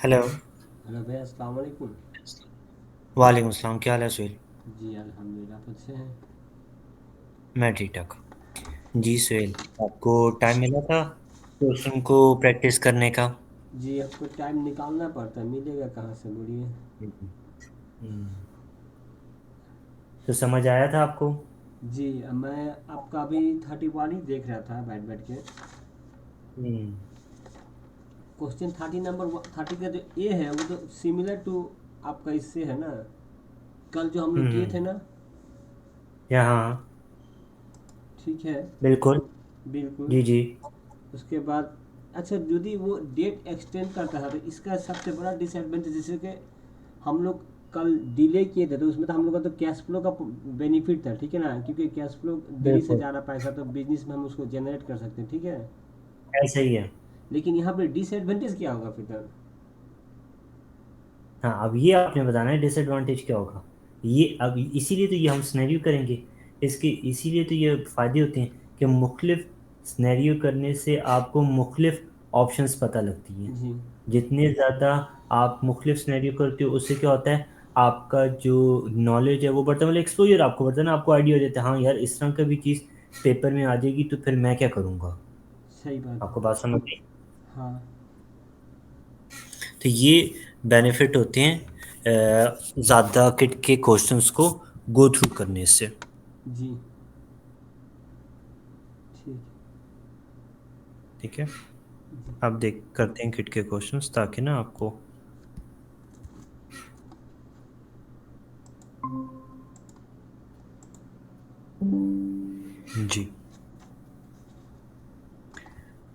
Hello. Hello भैया, अस्सलाम वालेकुम। वालेकुम अस्सलाम, क्या हाल है सुहेल? जी अल्हम्दुलिल्लाह, आप अच्छे हैं? मैं ठीक ठाक। जी सुहेल, आपको टाइम मिला था क्वेश्चन को प्रैक्टिस करने का? जी आपको टाइम निकालना पड़ता है, मिलेगा कहाँ से, बोलिए। हम्म, तो समझ आया था आपको? जी मैं आपका अभी 31 ही देख रहा था बैठ बैठ के। हम्म। क्वेश्चन 30 का जो ए है वो तो सिमिलर टू आपका इससे है ना, कल जो हम लोग किए थे हम्म। ना। यहाँ। ठीक है। बिल्कुल। बिल्कुल। जी जी। उसके बाद अच्छा, यदि वो डेट एक्सटेंड करता है तो इसका सबसे बड़ा डिसएडवांटेज जैसे कि हम लोग कल डिले किए थे तो उसमें तो हम लोग का तो कैश फ्लो का बेनिफिट था, ठीक है ना, क्योंकि कैश फ्लो देरी से बिल्कुल जा रहा पैसा तो बिजनेस में हम उसको जनरेट कर सकते हैं, ठीक है। ऐसा ही है। लेकिन यहाँ पे डिसएडवांटेज क्या होगा फिर तब? हाँ, अब ये आपने बताना है डिसएडवांटेज क्या होगा। ये अब इसीलिए तो ये हम सिनेरियो करेंगे। इसके इसीलिए तो ये फायदे होते हैं कि मुख्तलिफ सिनेरियो करने से आपको मुख्तलिफ ऑप्शंस पता लगती हैं। जी। जितने ज़्यादा आप मुख्तलिफ सिनेरियो करते हो उससे क्या होता है, आपका जो नॉलेज है वो बढ़ता है, मतलब एक्सपोजर आपको बढ़ता है ना, आपको आइडिया हो जाता है हाँ यार इस तरह का भी चीज़ पेपर में आ जाएगी तो फिर मैं क्या करूँगा। सही बात है। आपको बात समझ आई? हाँ। तो ये बेनिफिट होते हैं ज़्यादा किट के क्वेश्चंस को गो थ्रू करने से। जी। ठीक। ठीक है। अब देख करते हैं किट के क्वेश्चंस ताकि ना आपको। जी।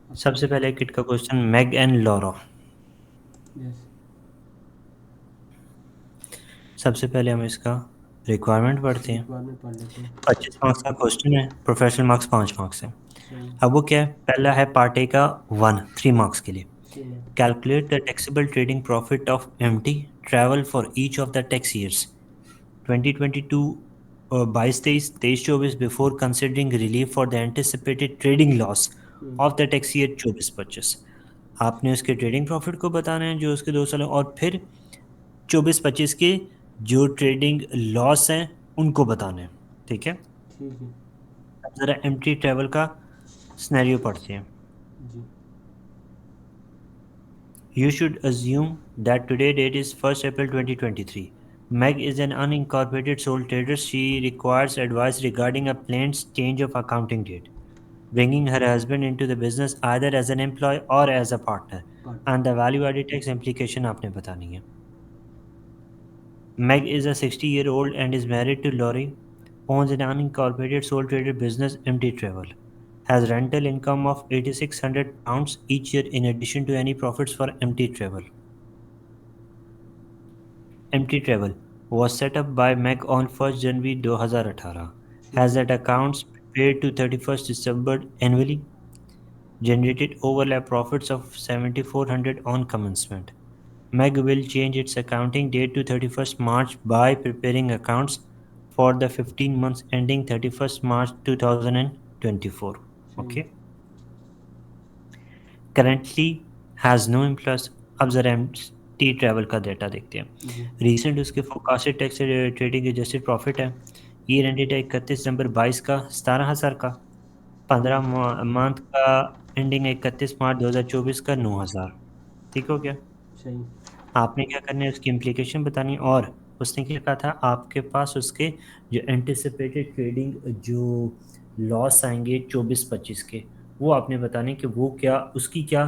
आपने। सबसे पहले किट का question, Meg and Laura. Yes. सबसे पहले हम इसका रिक्वायरमेंट पढ़ते हैं। रिक्वायरमेंट पढ़ लेते हैं। 25 मार्क्स का क्वेश्चन है, प्रोफेशनल मार्क्स 5 मार्क्स है। सही। अब वो क्या है, पहला है पार्ट ए का 3 मार्क्स के लिए। 3 mark. Calculate the taxable trading profit of Empty Travel for each of the tax years 2022, 22-23, 23-24, before considering relief for the anticipated trading loss of the tax year 24-25। आपने उसके ट्रेडिंग प्रॉफिट को बताना है जो उसके 2 साल हैं, और फिर 24-25 के जो ट्रेडिंग लॉस हैं उनको बताना है। ठीक है। ठीक है। अब जरा एमटी ट्रैवल का सिनेरियो पढ़ते हैं। जी। You should assume that today date is 1st April 2023. Meg is an unincorporated sole trader. She requires advice regarding a planned change of accounting date, bringing her husband into the business either as an employee or as a partner. Partner. And the value added tax implication आपने बतानी है। Meg is a 60-year-old and is married to Laurie, owns an unincorporated sole trader business MT Travel, has rental income of £8,600 each year in addition to any profits for MT Travel. MT Travel was set up by Meg on 1st January 2018, ठीक has है। had accounts prepared to 31st December annually, generated overlap profits of 7,400 on commencement. Meg will change its accounting date to 31st March by preparing accounts for the 15 months ending 31st March 2024. सही है। Okay. Currently has no employees. अब जरा T travel का data देखते हैं। जी। Recent उसके फोकास्टेड tax trading adjusted profit है। Year ended 31 दिसंबर 22 का 17,000 का। पंद्रह जी। मंथ का एंडिंग 31 मार्च 2024 का 9,000। ठीक हो गया। सही। आपने क्या करना है, उसकी इम्प्लीकेशन बतानी है, और उसने क्या कहा था आपके पास उसके जो एंटिसिपेटेड ट्रेडिंग जो लॉस आएंगे 24-25 के, वो आपने बताने कि वो क्या उसकी क्या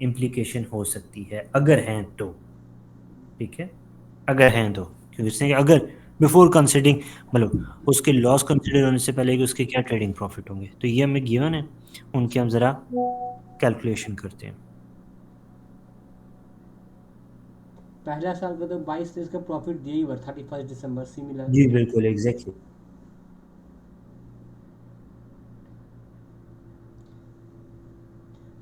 इम्प्लीकेशन हो सकती है अगर हैं तो। ठीक है। अगर हैं तो, क्योंकि उसने अगर बिफोर कंसिडरिंग, मतलब उसके लॉस कंसिडर होने से पहले कि उसके क्या ट्रेडिंग प्रॉफिट होंगे, तो ये हमें गिवन है। उनके हम ज़रा कैलकुलेशन करते हैं। पहला साल का तो 22 तेईस का प्रॉफिट दिया ही हुआ 31 दिसंबर सिमिलर। जी बिल्कुल एग्जैक्टली।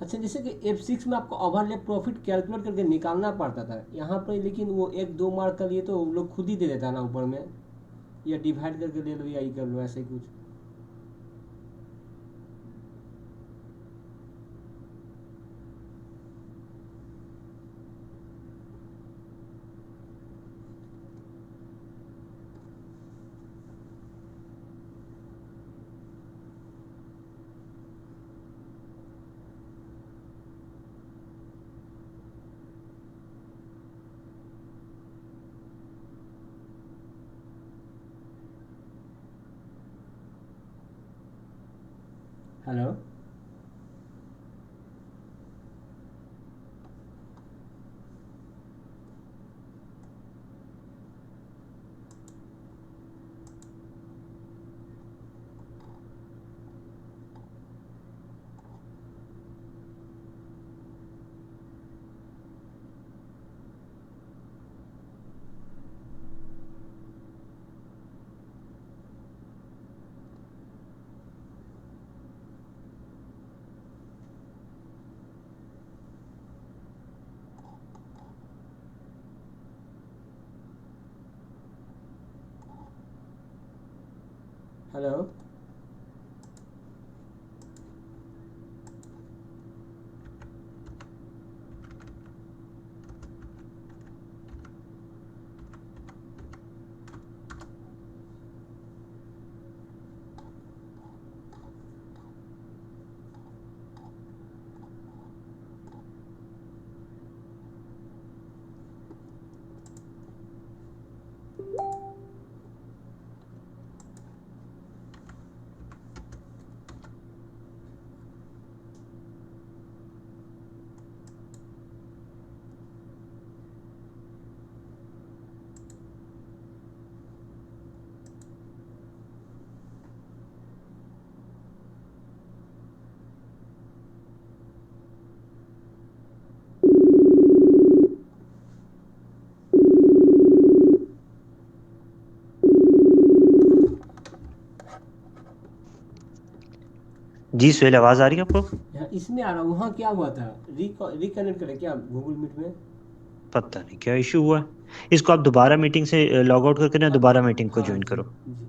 अच्छा, जैसे कि F6 में आपको ओवरलैप प्रॉफिट कैलकुलेट करके निकालना पड़ता था, यहाँ पर लेकिन वो 1-2 मार्क का लिए तो वो लोग खुद ही दे देता ना ऊपर में, या डिवाइड करके ले लो या ये कर लो ऐसे कुछ। हेलो। हेलो। जी सुहेल, आवाज़ आ रही है आपको? यहाँ इसमें आ रहा, वहाँ क्या हुआ था? रिकनेक्ट करें क्या गूगल मीट में? पता नहीं क्या इशू हुआ है। इसको आप दोबारा मीटिंग से लॉग आउट करके ना हाँ। दोबारा मीटिंग को हाँ ज्वाइन जी करो। जी।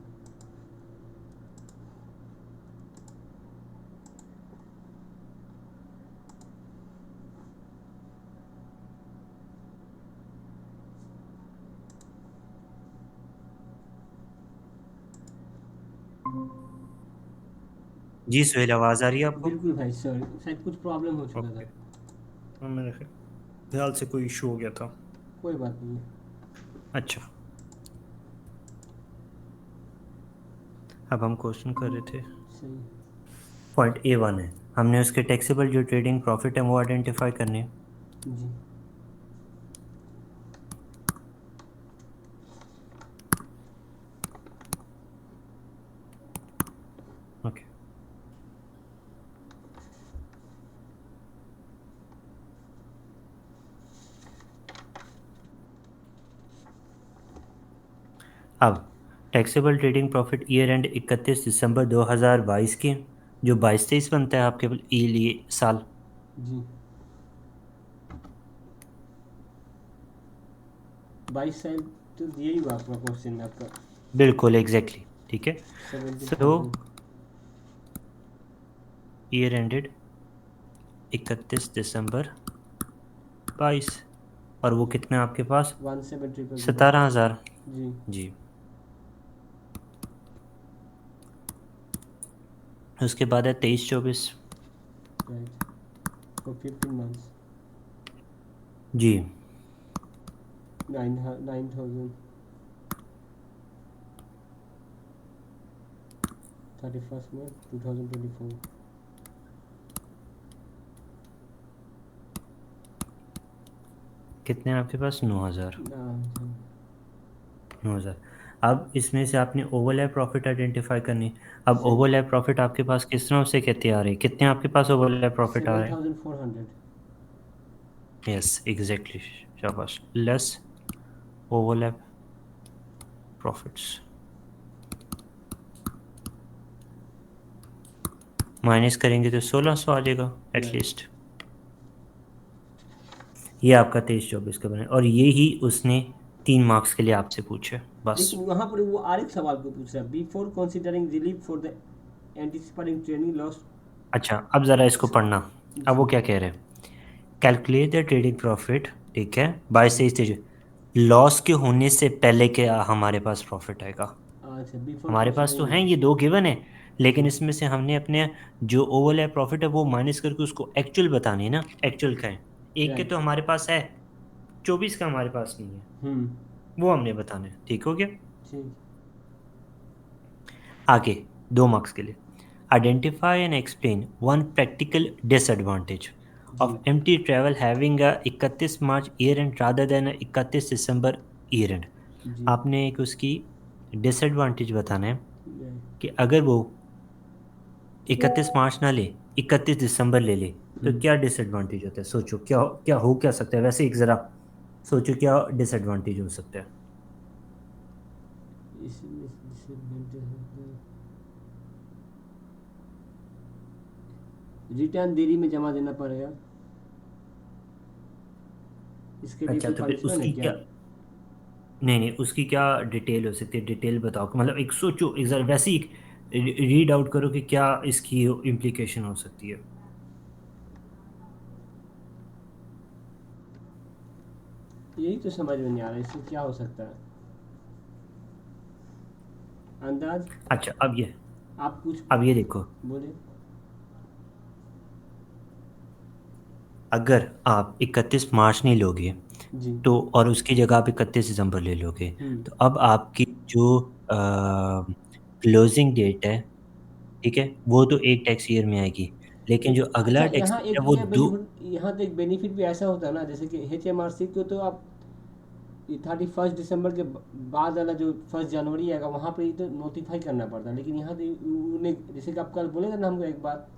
जी सुहेल, आवाज़ आ रही है आपको? बिल्कुल भाई, सॉरी, शायद कुछ प्रॉब्लम हो चुका ओके। था। हाँ, मेरे ख्याल से कोई इशू हो गया था। कोई बात नहीं। अच्छा, अब हम क्वेश्चन कर रहे थे। सही। पॉइंट A1 है, हमने उसके टैक्सेबल जो ट्रेडिंग प्रॉफिट है वो आइडेंटिफाई करने हैं। जी। ओके, अब taxable trading profit year and 31 दिसंबर 2022 के, जो 22-23 बनता है आपके लिए साल। जी। 22 साल तो दिया ही हुआ आपका क्वेश्चन में आपका। बिल्कुल एग्जैक्टली, ठीक है। Seventeen so thousand year ended 31 दिसंबर 22, और वो कितने आपके पास? 17,000। 17,000। जी। जी। उसके बाद है 23-24। राइट। For 15 months. जी। 9,000। 31 March 2024। कितने हैं आपके पास? 9,000। हाँ। 9,000। अब इसमें से आपने ओवरलैप प्रॉफिट आइडेंटिफाई करनी है। अब सही। ओवरलैप प्रॉफिट आपके पास किस तरह से कहते आ रहे हैं, कितने आपके पास ओवरलैप प्रॉफिट आ सेवन रहे हैं? Thousand four hundred yes exactly, शाबाश। लेस ओवरलैप प्रॉफिट्स माइनस करेंगे तो 1,600 आ जाएगा राइट। एटलीस्ट। ये आपका 23-24 का बने, और ये ही उसने 3 मार्क्स के लिए आपसे पूछे बस। लेकिन वहाँ पर वो आर एक सवाल को पूछ रहा है, before considering relief for the anticipating training loss. अच्छा, अब ज़रा इसको पढ़ना। अब वो जी। क्या कह रहे हैं? कैलकुलेट द ट्रेडिंग प्रॉफिट, ठीक है, बाईस जी। तेईस तेईस। लॉस के होने से पहले के हमारे पास प्रॉफिट आएगा। अच्छा, बिफोर हमारे पास तो कंसिडरिंग हैं ये लॉस। दो गिवन है, लेकिन जी। इसमें से हमने अपने जो ओवरलैप प्रॉफिट है वो माइनस करके उसको एक्चुअल बतानी है ना, एक्चुअल का है। एक के राइट। तो हमारे पास है, 24 का हमारे पास नहीं है, हम्म। वो हमने बताना है। ठीक हो गया? ठीक। आगे 2 मार्क्स के लिए, Identify and explain one practical disadvantage जी of empty travel having a 31 March year end rather than a 31 December year end. जी आपने एक उसकी डिसएडवांटेज बताना है नहीं। कि अगर वो 31 मार्च ना ले, 31 दिसंबर ले ले, तो हम्म, क्या डिसएडवांटेज होता है? सोचो क्या क्या हो क्या सकता है? वैसे एक ज़रा सोचो क्या डिसएडवांटेज हो सकता है। इसमें disadvantage होता है। रिटर्न देरी में जमा देना पड़ेगा, इसके लिए अच्छा, कोई तो फिर पनिशमेंट है उसकी क्या? क्या, नहीं नहीं, उसकी क्या डिटेल हो सकती है? डिटेल बताओ, मतलब एक सोचो, एक ज़रा वैसे ही रीड आउट करो कि क्या इसकी इम्प्लीकेशन हो सकती है। यही तो समझ में नहीं आ रहा इससे क्या हो सकता है, अंदाज। अच्छा, आप कुछ अब ये देखो, बोले। अगर आप 31 मार्च नहीं लोगे, जी। तो और उसकी जगह आप 31 दिसंबर ले लोगे, हम्म। तो अब आपकी जो क्लोजिंग डेट है, ठीक है, वो तो एक टैक्स ईयर में आएगी, लेकिन जो अच्छा, अगला टैक्स यहाँ ईयर एक है वो ये दो। बेनिफिट, यहाँ तो एक बेनिफिट भी ऐसा होता है ना, जैसे कि HMRC को तो आप 31 दिसंबर के बाद वाला जो 1 जनवरी आएगा वहाँ पे ही तो नोटिफाई करना पड़ता है, लेकिन यहाँ तो उन्हें, जैसे कि आप कल बोले थे ना हमको एक बात,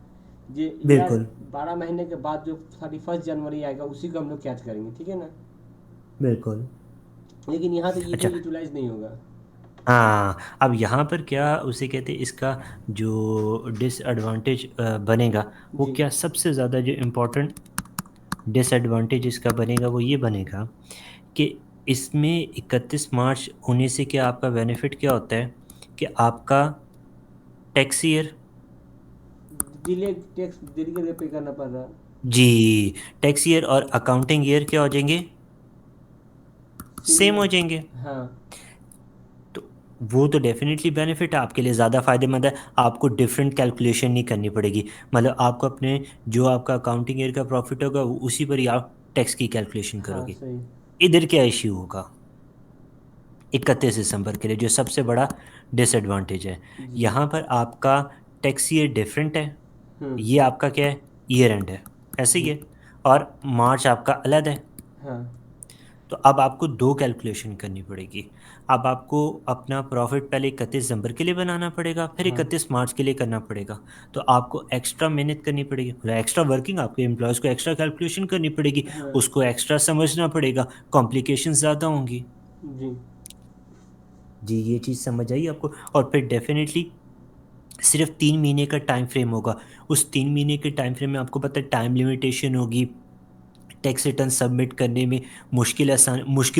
ये यार बिल्कुल 12 महीने के बाद जो 31 जनवरी आएगा उसी को हम लोग कैच करेंगे, ठीक है ना। बिल्कुल। लेकिन यहाँ तो ये तो अच्छा, यूटिलाइज नहीं होगा। हाँ, अब यहाँ पर क्या उसे कहते हैं, इसका जो डिसएडवांटेज बनेगा, वो जी। क्या सबसे ज़्यादा जो इम्पोर्टेंट डिसएडवांटेज इसका बनेगा वो ये बनेगा कि इसमें 31 मार्च होने से क्या आपका बेनिफिट क्या होता है कि आपका टैक्स ईयर, डिले टैक्स देरी करके पे करना पड़ रहा है। जी, टैक्स ईयर और अकाउंटिंग ईयर क्या हो जाएंगे? सेम हो सिमिलर। जाएंगे। हाँ। तो वो तो डेफिनेटली बेनिफिट है आपके लिए, ज़्यादा फायदेमंद है। आपको डिफरेंट कैलकुलेशन नहीं करनी पड़ेगी, मतलब आपको अपने जो आपका अकाउंटिंग ईयर का प्रॉफिट होगा वो उसी पर ही आप टैक्स की कैलकुलेशन हाँ करोगे। सही। इधर क्या इश्यू होगा 31 दिसंबर के लिए, जो सबसे बड़ा डिसएडवांटेज है, जी। यहाँ पर आपका टैक्स ईयर डिफरेंट है। हम्म। ये आपका क्या है, ईयर एंड है, ऐसे ही जी। है। और मार्च आपका अलग है। हाँ। तो अब आपको दो कैलकुलेशन करनी पड़ेगी। अब आपको अपना प्रॉफिट पहले 31 दिसंबर के लिए बनाना पड़ेगा, फिर हाँ। 31 मार्च के लिए करना पड़ेगा। तो आपको एक्स्ट्रा मेहनत करनी पड़ेगी, मतलब एक्स्ट्रा वर्किंग, आपके एम्प्लॉयज़ को एक्स्ट्रा कैलकुलेशन करनी पड़ेगी, हाँ। उसको एक्स्ट्रा समझना पड़ेगा, कॉम्प्लिकेशन ज़्यादा होंगी। जी। जी, ये चीज़ समझ आई आपको? और फिर डेफिनेटली सिर्फ 3 महीने का टाइम फ्रेम होगा। उस 3 महीने के टाइम फ्रेम में आपको पता है टाइम लिमिटेशन होगी, टैक्स रिटर्न सबमिट करने में मुश्किल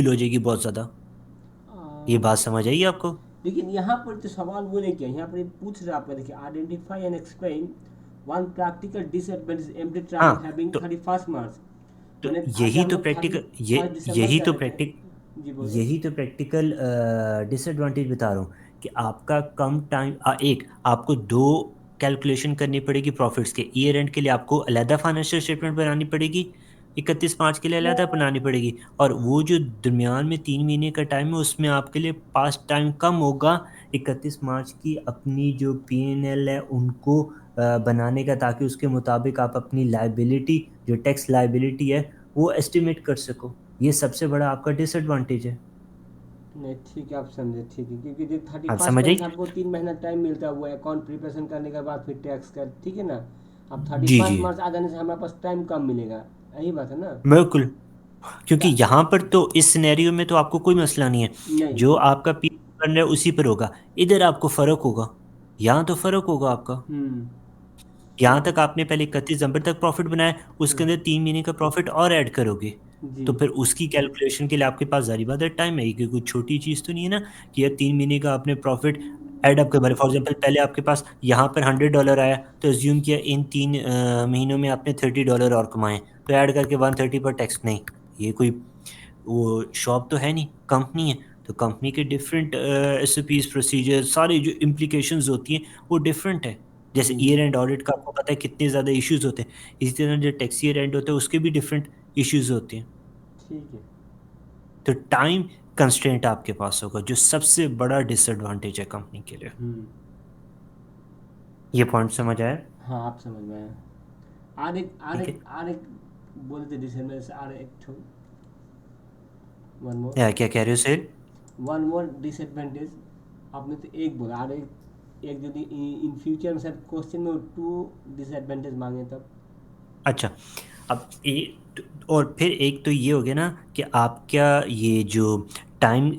हो जाएगी बहुत ज़्यादा। ये आ, बात समझ आई आपको? लेकिन यहाँ पर तो सवाल वो नहीं किया, यहाँ पर ये पूछ रहा आपका, देखिए, identify and explain one practical disadvantage MD travel हाँ, हैविंग तो 31 मार्च। तो मैंने अगर यही हम तो लोग थर्टी प्रैक्टिकल ये फर्स्ट दिसंबर कर देते हैं। जी बोले। यही तो प्रैक्टिकल डिसएडवांटेज बता रहा हूँ कि आपका कम टाइम, एक आपको दो कैलकुलेशन करनी पड़ेगी प्रॉफिट्स के, ईयर एंड के लिए आपको अलहदा फाइनेंशियल स्टेटमेंट बनानी पड़ेगी, 31 मार्च के लिए अलहदा बनानी पड़ेगी, और वो जो दरमियान में 3 महीने का टाइम है उसमें आपके लिए पास टाइम कम होगा 31 मार्च की अपनी जो P&L है उनको बनाने का, ताकि उसके मुताबिक आप अपनी लाइबिलिटी, जो टैक्स लाइबिलिटी है, वो एस्टिमेट कर सको। ये सबसे बड़ा आपका डिसएडवांटेज है। नहीं ठीक है, आप समझे, ठीक है, क्योंकि जो थर्टी आप फर्स्ट समझ में आई? जैसे आपको 3 महीना टाइम मिलता है वो अकाउंट प्रिपरेशन करने के बाद फिर टैक्स कर, ठीक है ना। अब थर्टी जी जी, फर्स्ट मार्च आ जाने से हमारे पास टाइम कम मिलेगा, यही बात है ना। बिल्कुल। क्योंकि क्या? यहाँ पर तो इस सिनेरियो में तो आपको कोई मसला नहीं है, नहीं। जो आपका पी बन रहा है उसी पर होगा। इधर आपको फ़र्क होगा, यहाँ तो फ़र्क होगा आपका। हम्म। यहाँ ठीक है। तक आपने पहले 31 दिसंबर तक प्रॉफिट बनाया, उसके हाँ। अंदर 3 महीने का प्रॉफिट और ऐड करोगे, जी। तो फिर उसकी कैलकुलेशन के लिए आपके पास ज़ाहिर बात है टाइम है, क्योंकि कुछ छोटी चीज़ तो नहीं है ना कि यार 3 महीने का आपने प्रॉफिट ऐड अप कर, फॉर एग्जाम्पल पहले आपके पास यहाँ पर $100 आया, तो एज्यूम किया इन 3 महीनों में आपने $30 और कमाए, तो ऐड करके 130 पर टैक्स नहीं। ये कोई वो शॉप तो है नहीं, कंपनी है, तो कंपनी के डिफरेंट SOPs प्रोसीजर, सारी जो इम्प्लीकेशंस होती हैं वो डिफरेंट है। जैसे जी। ईयर एंड ऑडिट का आपको पता है कितने ज़्यादा इश्यूज होते हैं, इसी तरह जो टैक्स ईयर एंड होता है उसके भी डिफरेंट इश्यूज होते हैं। ठीक है। तो टाइम कंस्ट्रेंट आपके पास होगा, जो सबसे बड़ा डिसएडवांटेज है कंपनी के लिए। हम्म। ये पॉइंट समझ आया? हाँ आप समझ में आया। आर एक आर ठीक एक है। आर एक बोले थे डिसएडवांटेज, आर एक वन मोर, क्या कह रहे हो सेल? One more disadvantage. आपने तो एक बोला, और एक एक यदि इन फ्यूचर में शायद क्वेश्चन में टू डिसएडवांटेज मांगे तब। अच्छा, अब और फिर एक तो ये हो गया ना कि आपका ये जो टाइम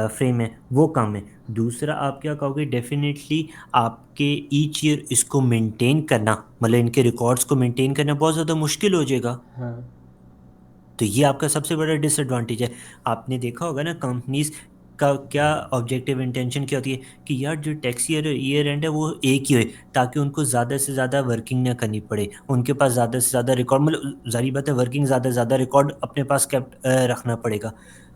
फ्रेम है वो कम है। दूसरा आप क्या कहोगे, डेफिनेटली आपके ईच ईयर इसको मेंटेन करना, मतलब इनके रिकॉर्ड्स को मेंटेन करना बहुत ज़्यादा मुश्किल हो जाएगा। हाँ। तो ये आपका सबसे बड़ा डिसएडवांटेज है। आपने देखा होगा ना कंपनीज का क्या ऑब्जेक्टिव इंटेंशन क्या होती है कि यार जो टैक्स ईयर एंड है वो एक ही हो, ताकि उनको ज़्यादा से ज़्यादा वर्किंग ना करनी पड़े, उनके पास ज़्यादा से ज़्यादा रिकॉर्ड, मतलब जारी बात है वर्किंग ज़्यादा से ज़्यादा रिकॉर्ड अपने पास कैप्ट रखना पड़ेगा।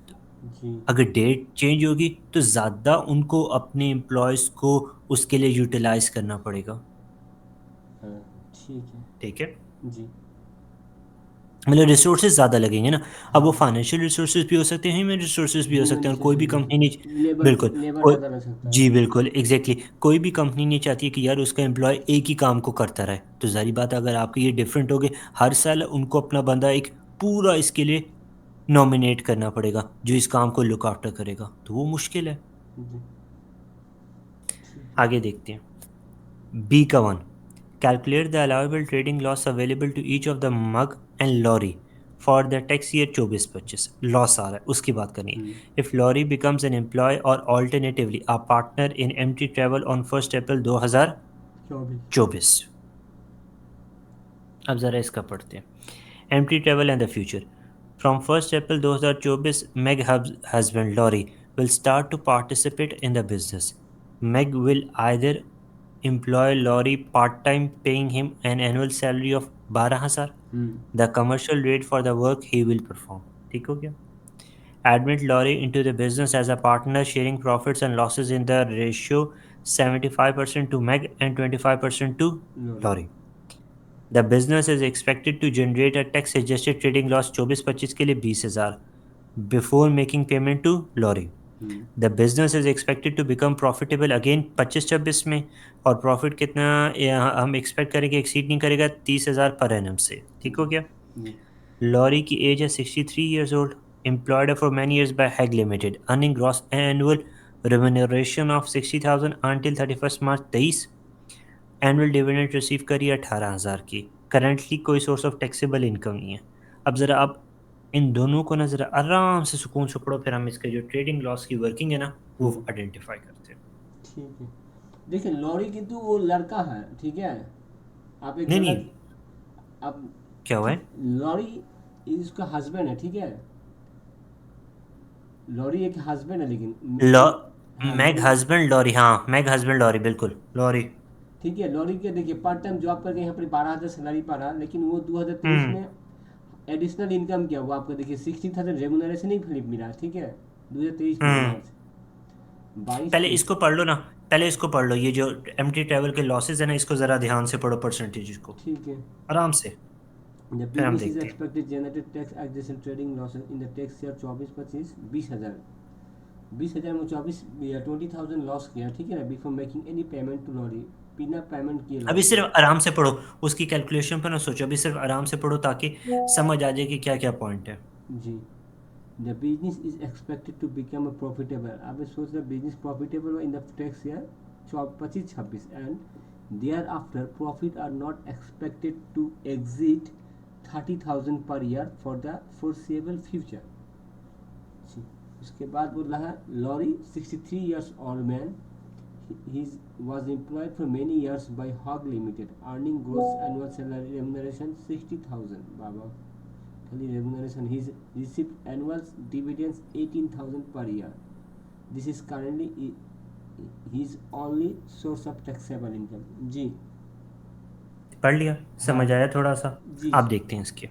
तो जी। अगर डेट चेंज होगी तो ज़्यादा उनको अपने एम्प्लॉयज़ को उसके लिए यूटिलाइज करना पड़ेगा। हाँ ठीक है। ठीक है, जी। मतलब रिसोर्सेज ज़्यादा लगेंगे ना। अब वो हाँ। फाइनेंशियल रिसोर्सेज भी हो सकते हैं, ह्यूमन रिसोर्सेज भी हो ह्यूमन सकते हैं, और कोई रिसोर्सेज भी भी हो कंपनी नहीं। सकता है, लेबर बिल्कुल। लेबर कोई, ज़्यादा लग सकता है। जी बिल्कुल एग्जैक्टली, कोई भी कंपनी नहीं चाहती है कि यार उसका एम्प्लॉय एक ही काम को करता रहे। तो जारी बात है अगर आपके ये डिफरेंट हो गए, हर साल उनको अपना बंदा एक पूरा इसके लिए नॉमिनेट करना पड़ेगा जो इस काम को लुक आफ्टर करेगा, तो वो मुश्किल है। जी ठीक है। आगे देखते हैं। बी का one, calculate the allowable trading loss available to each of the Meg and Laurie for the tax year 24-25। Loss आ रहा है उसकी बात करनी है। Hmm. If Laurie becomes an employ और alternatively a partner in empty travel on 1 April 24। 2024। अब ज़रा इसका पढ़ते हैं। Empty travel and the future. From 1 April 2024 Meg husband Lorry will start to participate in the business. Meg will either employ Lorry part-time paying him an annual salary of 12,000, hmm. the commercial rate for the work he will perform. ठीक हो गया? Admit Lorry into the business as a partner sharing profits and losses in the ratio 75% to Meg and 25% to Lorry. Lorry. The business is expected to generate a tax adjusted trading loss 24-25 के लिए 20,000 before making payment to Lorry. हम्म। The business is expected to become profitable again 25-26 में। और profit कितना हम expect करेंगे, exceed नहीं करेगा 30,000 पर एनम से। ठीक हो जी। गया? जी। लॉरी की एज है 63 years old, employed for many years by Haig limited, earning gross annual remuneration of 60,000 until 31 March 23। Annual dividend receive करिए 18,000 की। करंटली कोई सोर्स ऑफ टैक्सेबल इनकम नहीं है। अब ज़रा आप इन दोनों को ना ज़रा आराम से सुकून से पढ़ो, फिर हम इसके जो ट्रेडिंग लॉस की वर्किंग है ना वो हम्म। आइडेंटिफाई करते हैं। ठीक है। देखिए लॉरी किंतु वो लड़का है, ठीक है। आप एक नहीं नहीं, गलत, आप, क्या हुआ ठीक, है? लॉरी उसका हस्बैंड है, ठीक है। लॉरी एक हस्बैंड है लेकिन लॉ हाँ मैग लॉरी। हस्बैंड लॉरी, हाँ मैग हस्बैंड लॉरी, बिल्कुल लॉरी। ठीक है, लॉरी के देखिए पार्ट टाइम जॉब करके यहाँ पर 12,000 सैलरी पा रहा, लेकिन वो 2023 हम्म में एडिशनल इनकम क्या हुआ आपका, देखिए 60,000 रेमुनरेशन ही फिलिप मिला, ठीक है। 2023 में हम्म। मार्च 22 पहले तेईस। इसको पढ़ लो ना, पहले इसको पढ़ लो, ये जो एमटी ट्रैवल के लॉसेस है ना इसको ज़रा ध्यान से पढ़ो, परसेंटेज को ठीक है। आराम से, The फिर हम business is देखते हैं। expected generate tax adjacent trading losses in the tax year 24-25 20,000, 20,000 में 24 20,000 लॉस किया, ठीक है ना, before making any payment to Lorry, बिना पेमेंट किए अभी लॉस किया। सिर्फ आराम से पढ़ो, उसकी कैलकुलेशन पर ना सोचो, अभी सिर्फ आराम से पढ़ो ताकि समझ आ जाए कि क्या क्या पॉइंट है। जी। The business is expected to become a profitable, आप सोच रहे business profitable in the tax year 25-26 and thereafter profit are not expected to exit 30,000 per year for the foreseeable future. उसके बाद बोल रहा है Laurie 63 years old man, he was employed for many years by Hog Limited, earning gross annual salary remuneration 60,000 बाबा, खाली remuneration, he received annual dividends 18,000 per year, this is currently his only source of taxable income। जी। पढ़ लिया, हाँ। समझ आया थोड़ा सा? जी। आप देखते हैं इसके।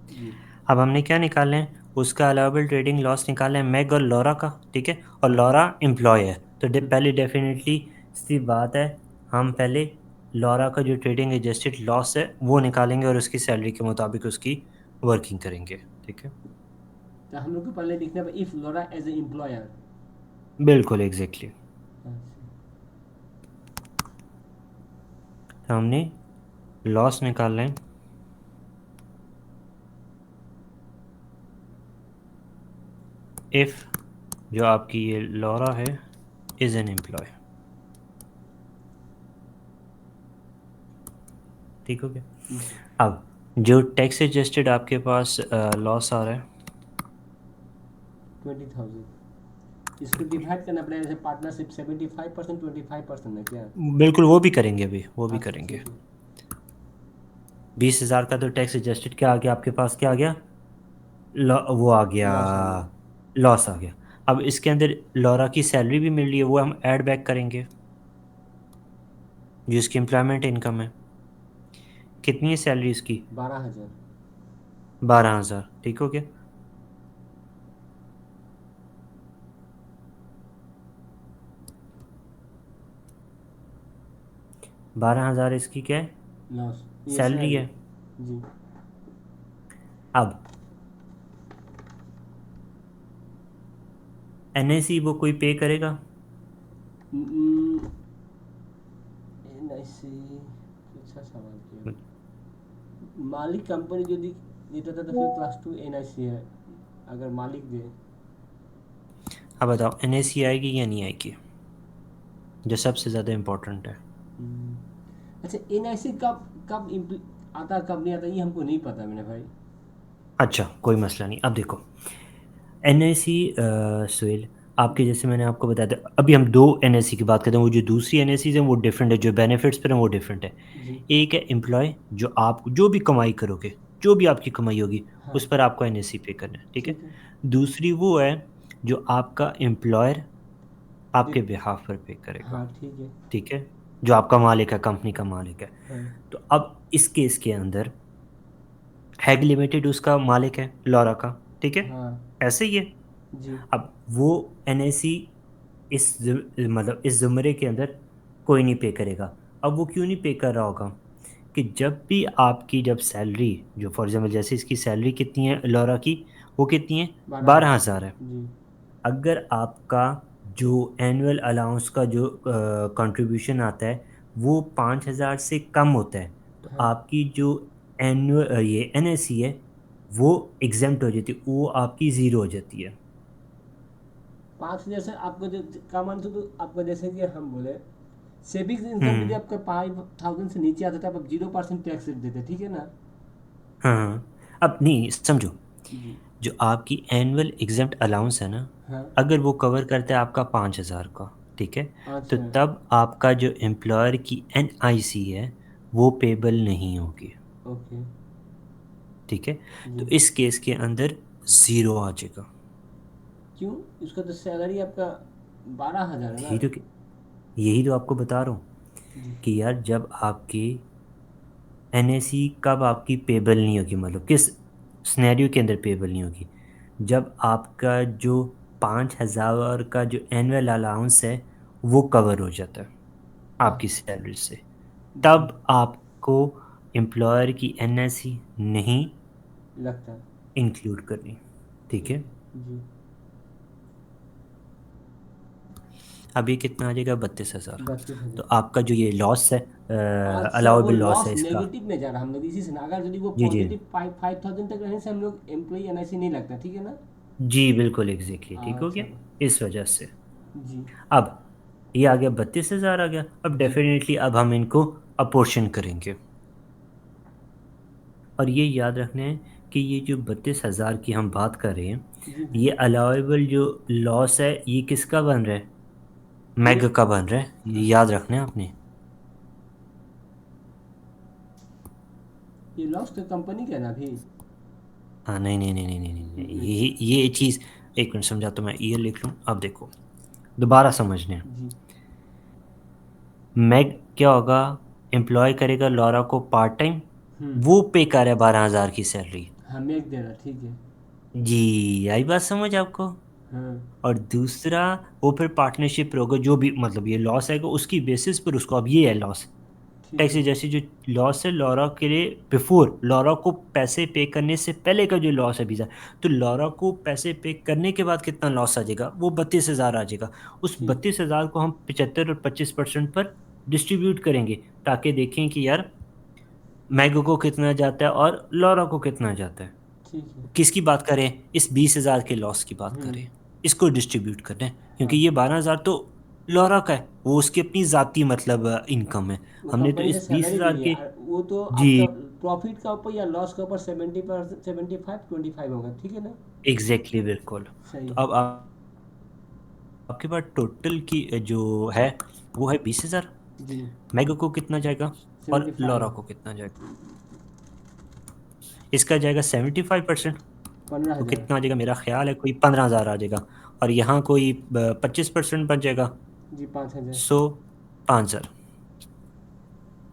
जी। अब हमने क्या निकालना है, उसका अलाउबल ट्रेडिंग लॉस निकालना है मैग और लॉरा का, ठीक है। और हाँ। लॉरा एम्प्लॉय है तो हम्म। पहले डेफिनेटली सी बात है, हम पहले लॉरा का जो ट्रेडिंग एडजस्टेड लॉस है वो निकालेंगे और उसकी सैलरी के मुताबिक उसकी वर्किंग करेंगे। ठीक है, तो हम लोग को पहले लिखना है if Laura as a employer. बिल्कुल एग्जैक्टली। हमने लॉस निकालना है। इफ जो आपकी ये लॉरा है इज एन एम्प्लॉय, ठीक हो गया। जी। अब जो टैक्स एडजस्टेड आपके पास लॉस आ रहा है, 20,000 इसको डिवाइड करना पड़ेगा, जैसे पार्टनरशिप 75%, 25% है क्या? बिल्कुल वो भी करेंगे, अभी वो भी अच्छा करेंगे। ठीक है। 20,000 का तो टैक्स एडजस्टेड क्या आ गया आपके पास, क्या आ गया, वो आ गया, लॉस आ गया। लॉस आ गया। अब इसके अंदर लॉरा की सैलरी भी मिल रही है, वो हम ऐड बैक करेंगे जो इसकी एम्प्लॉयमेंट इनकम है। कितनी है सैलरी इसकी, 12,000। 12,000, ठीक हो गया। 12,000 इसकी क्या है, लॉस, ये सैलरी सैलरी। है। जी। अब एनआईसी वो कोई पे करेगा, एनआईसी, अच्छा सवाल किया। मालिक कंपनी जो दी देता था तो फिर क्लास 2 एनआईसी है, अगर मालिक दे। अब बताओ एनआईसी आएगी या नहीं आएगी, जो सबसे ज़्यादा इम्पोर्टेंट है। हम्म, अच्छा एनआईसी कब कब आता कब नहीं आता ये हमको नहीं पता मेरे भाई। अच्छा कोई मसला नहीं, अब देखो एनआईसी सुहेल, आपके जैसे मैंने आपको बताया था, अभी हम दो एनआईसी की बात करते हैं, वो जो दूसरी एनआईसी है वो डिफरेंट है, जो बेनिफिट्स पर है वो डिफरेंट है। जी। एक है एम्प्लॉय, जो आप जो भी कमाई करोगे, जो भी आपकी कमाई होगी हाँ। उस पर आपको एनआईसी पे करना है, ठीक है। ठीक है। दूसरी वो है जो आपका एम्प्लॉयर आपके देख। बिहाफ पर पे करेगा, हाँ ठीक है। ठीक है, जो आपका मालिक है, कंपनी का मालिक है। हाँ। तो अब इस केस के अंदर हैग लिमिटेड उसका मालिक है लॉरा का, ठीक है, हाँ। ऐसे ही है। जी। अब वो एनआईसी मतलब इस ज़ुमरे के अंदर कोई नहीं पे करेगा। अब वो क्यों नहीं पे कर रहा होगा, कि जब भी आपकी जब सैलरी, जो फॉर एग्जांपल जैसे इसकी सैलरी कितनी है लॉरा की, वो कितनी है, 12,000। 12,000 है। जी। अगर आपका जो एनुअल अलाउंस का जो कंट्रीब्यूशन आता है वो 5,000 से कम होता है, तो हाँ। आपकी जो एनुअल ये एनएससी है वो एग्जेम्प्ट हो जाती है, वो आपकी ज़ीरो हो जाती है। 5,000 से आपको जो का मान तो आपको जैसे कि हम बोले सेविंग्स इनकम यदि हम्म। आपका 5,000 से नीचे आता था आप 0% टैक्स रेट देते, ठीक है ना? हाँ हाँ। अब नहीं समझो, जी। जो आपकी एनुअल एग्जेम्प्ट अलाउंस है ना, हाँ। अगर वो कवर करता है आपका 5,000 का, ठीक है, तो अच्छा। तब आपका जो एम्प्लॉयर की एनआईसी है वो पेबल नहीं होगी, ओके। ठीक है। तो जी। इस केस के अंदर ज़ीरो आ जाएगा। क्यों? उसका तो सैलरी आपका 12,000 है ना? यही तो यही तो आपको बता रहा हूँ जी। कि यार जब आपकी एनएसी कब आपकी पेबल नहीं होगी, मतलब किस सिनेरियो के अंदर पेबल नहीं होगी, जब आपका जो 5,000 का जो एनुअल अलाउंस है वो कवर हो जाता है हाँ। आपकी सैलरी से, जी। तब आपको एम्प्लॉयर की एनएसी नहीं लगता है। इंक्लूड करनी, ठीक है। जी। अभी कितना आ जाएगा, 32,000। 32,000। तो आपका जो ये लॉस है, अच्छा वो अलाउेबल लॉस है लॉस इसका। नेगेटिव में जा रहा हम लोग इसी से ना, अगर यदि वो जी जी पॉजिटिव 5,000 तक रहने से हम लोग एम्प्लॉई एनआईसी नहीं लगता, ठीक है ना? जी बिल्कुल एग्जैक्टली, ठीक हो अच्छा। गया, इस वजह से। जी। अब ये आ गया, 32,000 आ गया, अब जी। डेफिनेटली अब हम इनको अपोर्शन करेंगे। और ये याद रखना है कि ये जो 32,000 की हम बात कर रहे हैं, जी ये भैया। अलाउेबल जो लॉस है ये किसका बन रहा है, ये। मैग का बन रहा है, ये याद रखना है आपने। ये लॉस तो कंपनी का है ना अभी। हाँ नहीं नहीं नहीं नहीं नहीं नहीं नहीं, अच्छा। ये चीज़, एक मिनट समझा तो मैं ये लिख लूँ, अब देखो दोबारा समझने। जी। मैग क्या होगा, एम्प्लॉय करेगा लॉरा को पार्ट टाइम, हम्म। वो पे करे 12,000 की सैलरी। हमें एक दे रहा, ठीक है। जी आई बात समझ आपको। हाँ। और दूसरा वो फिर पार्टनरशिप पे होगा, जो भी मतलब ये लॉस आएगा उसकी बेसिस पर उसको, अब ये है लॉस, ठीक टैक्स है। जैसे जो लॉस है लॉरा के लिए, बिफोर लॉरा को पैसे पे करने से पहले का जो लॉस है वीज़ा, तो लॉरा को पैसे पे करने के बाद कितना लॉस आ जाएगा, वो 32,000 आ जाएगा। उस ठीक। 32,000 को हम 75 और 25% पर डिस्ट्रीब्यूट करेंगे ताकि देखें कि यार मैगो को कितना जाता है और लॉरा को कितना जाता है। ठीक है। किसकी बात करें, इस 20,000 के लॉस की बात हम्म। करें, इसको डिस्ट्रीब्यूट करें क्योंकि हाँ, ये 12,000 तो लॉरा का है, वो उसकी अपनी ज़ाती मतलब इनकम है। वो हमने तो कंपनी से इस बीस सैलरी हजार दी है के वो तो जी आपका प्रॉफिट का ऊपर या लॉस के ऊपर 70%, 75-25 होगा, ठीक है ना? एग्जैक्टली बिल्कुल। सही तो है। अब आपके पास टोटल की जो है वो है 20,000। जी। मैगो को कितना जाएगा और 75। लॉरा को कितना जाएगा? इसका जाएगा 75%। पंद्रह तो हजार कितना आ जाएगा, मेरा ख्याल है कोई 15,000 आ जाएगा। और यहाँ कोई 25% बच जाएगा। जी, 5,000। सो 5,000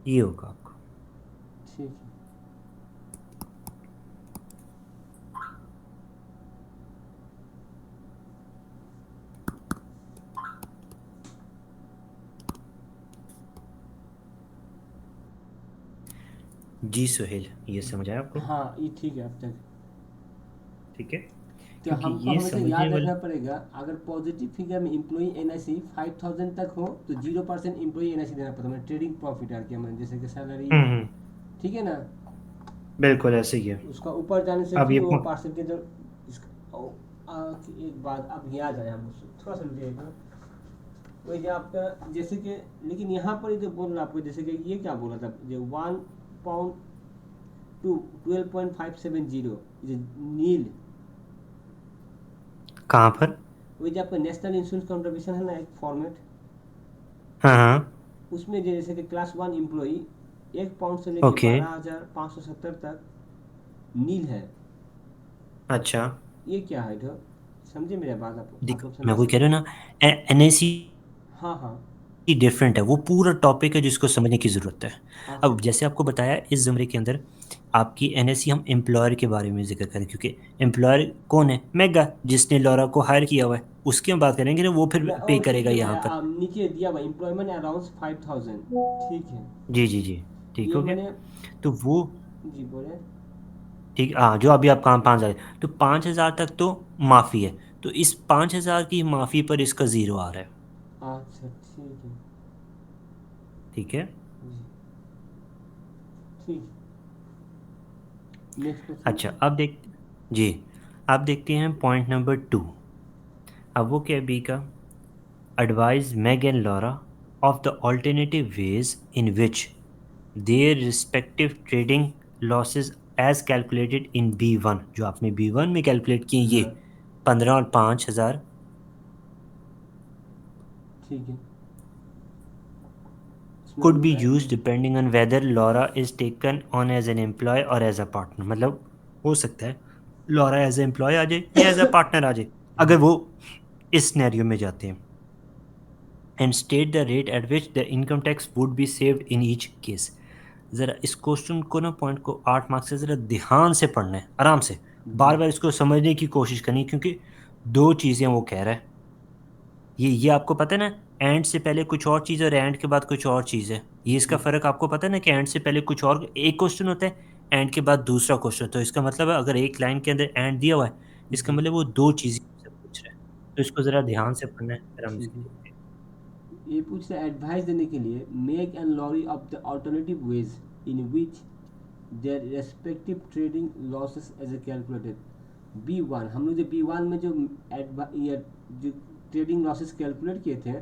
ये होगा आपको। ठीक है। जी सुहेल, ये समझ आया आपको? हाँ, ये ठीक है अब तक। ठीक है। तो क्योंकि हमको ये हमेशा समझने याद वाले रखना पड़ेगा, अगर पॉजिटिव फिगर में एम्प्लॉई एनआईसी 5,000 तक हो तो 0% एम्प्लॉई एनआईसी देना पड़ता है, मतलब ट्रेडिंग प्रॉफिट आर के मैंने जैसे कि सैलरी, ठीक है ना? बिल्कुल ऐसे ही है। उसका ऊपर जाने से अब फिर ये वो परसेंटेज एक बात अब याद आया मुझसे, थोड़ा सा रुकिएगा। वही जो आपका जैसे कि, लेकिन यहाँ पर ये जो बोल रहा आपको, जैसे कि ये क्या बोला था, जो 1 पाउंड टू 12.570 नील, कहाँ पर? वही जो आपका नेशनल इंश्योरेंस कंट्रीब्यूशन है ना, एक फॉर्मेट, हाँ हाँ। उसमें जैसे कि क्लास 1 एम्प्लॉई 1 पाउंड से लेके ओके। 12,570 तक नील है। अच्छा। ये क्या है तो, समझे मेरा बात? आप देख लोग मैं समझ वही कह सकते रहा हैं। हूँ ना, NAC हाँ हाँ। डिफरेंट है, वो पूरा टॉपिक है जिसको समझने की ज़रूरत है। अच्छा। अब जैसे आपको बताया इस ज़ुमरे के अंदर आपकी NAC, हम एम्प्लॉयर के बारे में जिक्र करें क्योंकि एम्प्लॉयर कौन है, मेगा, जिसने लॉरा को हायर किया हुआ है, उसकी हम बात करेंगे ना, वो फिर मैं पे ओ ठीक करेगा है, यहाँ पर। मैं नीचे दिया हुआ एम्प्लॉयमेंट अराउंड 5,000, ठीक है। जी जी जी। ठीक ये हो गया। मैंने, तो वो जी बोले। ठीक, हाँ, जो अभी आप काम 5,000, तो 5,000 तक तो माफ़ी है। तो इस 5,000 की माफ़ी पर इसका ज़ीरो आ रहा है। अच्छा ठीक है। ठीक है। जी। ठीक। नेक्स्ट क्वेश्चन अच्छा पे। अब देख जी, अब देखते हैं पॉइंट नंबर 2। अब वो क्या है बी का, advise Meg and Laura of the alternative ways in which their respective trading losses as calculated in B1, जो आपने B1 में कैलकुलेट किए ये हाँ 15 और 5,000, ठीक है। इसमें हम could be लोग used depending on whether Laura is taken on as an employee or as a partner। मतलब हो सकता है लॉरा एज ए एम्प्लॉय आ जाए या एज ए पार्टनर आ जाए, अगर वो इस सिनेरियो में जाते हैं। And state the rate at which the income tax would be saved in each case. ज़रा इस क्वेश्चन को ना, पॉइंट को 8 मार्क्स से ज़रा ध्यान से पढ़ना है, आराम से, जी। बार बार इसको समझने की कोशिश करनी है, क्योंकि दो चीज़ें वो कह रहा है। ये आपको पता है ना, एंड से पहले कुछ और चीज़ और एंड के बाद कुछ और चीज़ है। ये इसका जी। फ़र्क आपको पता है ना, कि एंड से पहले कुछ और एक क्वेश्चन होता है, एंड के बाद दूसरा क्वेश्चन। तो इसका मतलब है अगर एक लाइन के अंदर एंड दिया हुआ है, इसका जी। मतलब वो दो चीज़ें आपसे पूछ रहा है। तो इसको ज़रा ध्यान से पढ़ना है, फिर हम ठीक इसको है। देखते हैं। ये पूछ रहे एडवाइस देने के लिए, Meg and Lorry of the alternative ways in which their respective trading losses as a calculated. B1, हम लोग जो B1 में जो ये जो ट्रेडिंग लॉसेस कैलकुलेट किए थे, ये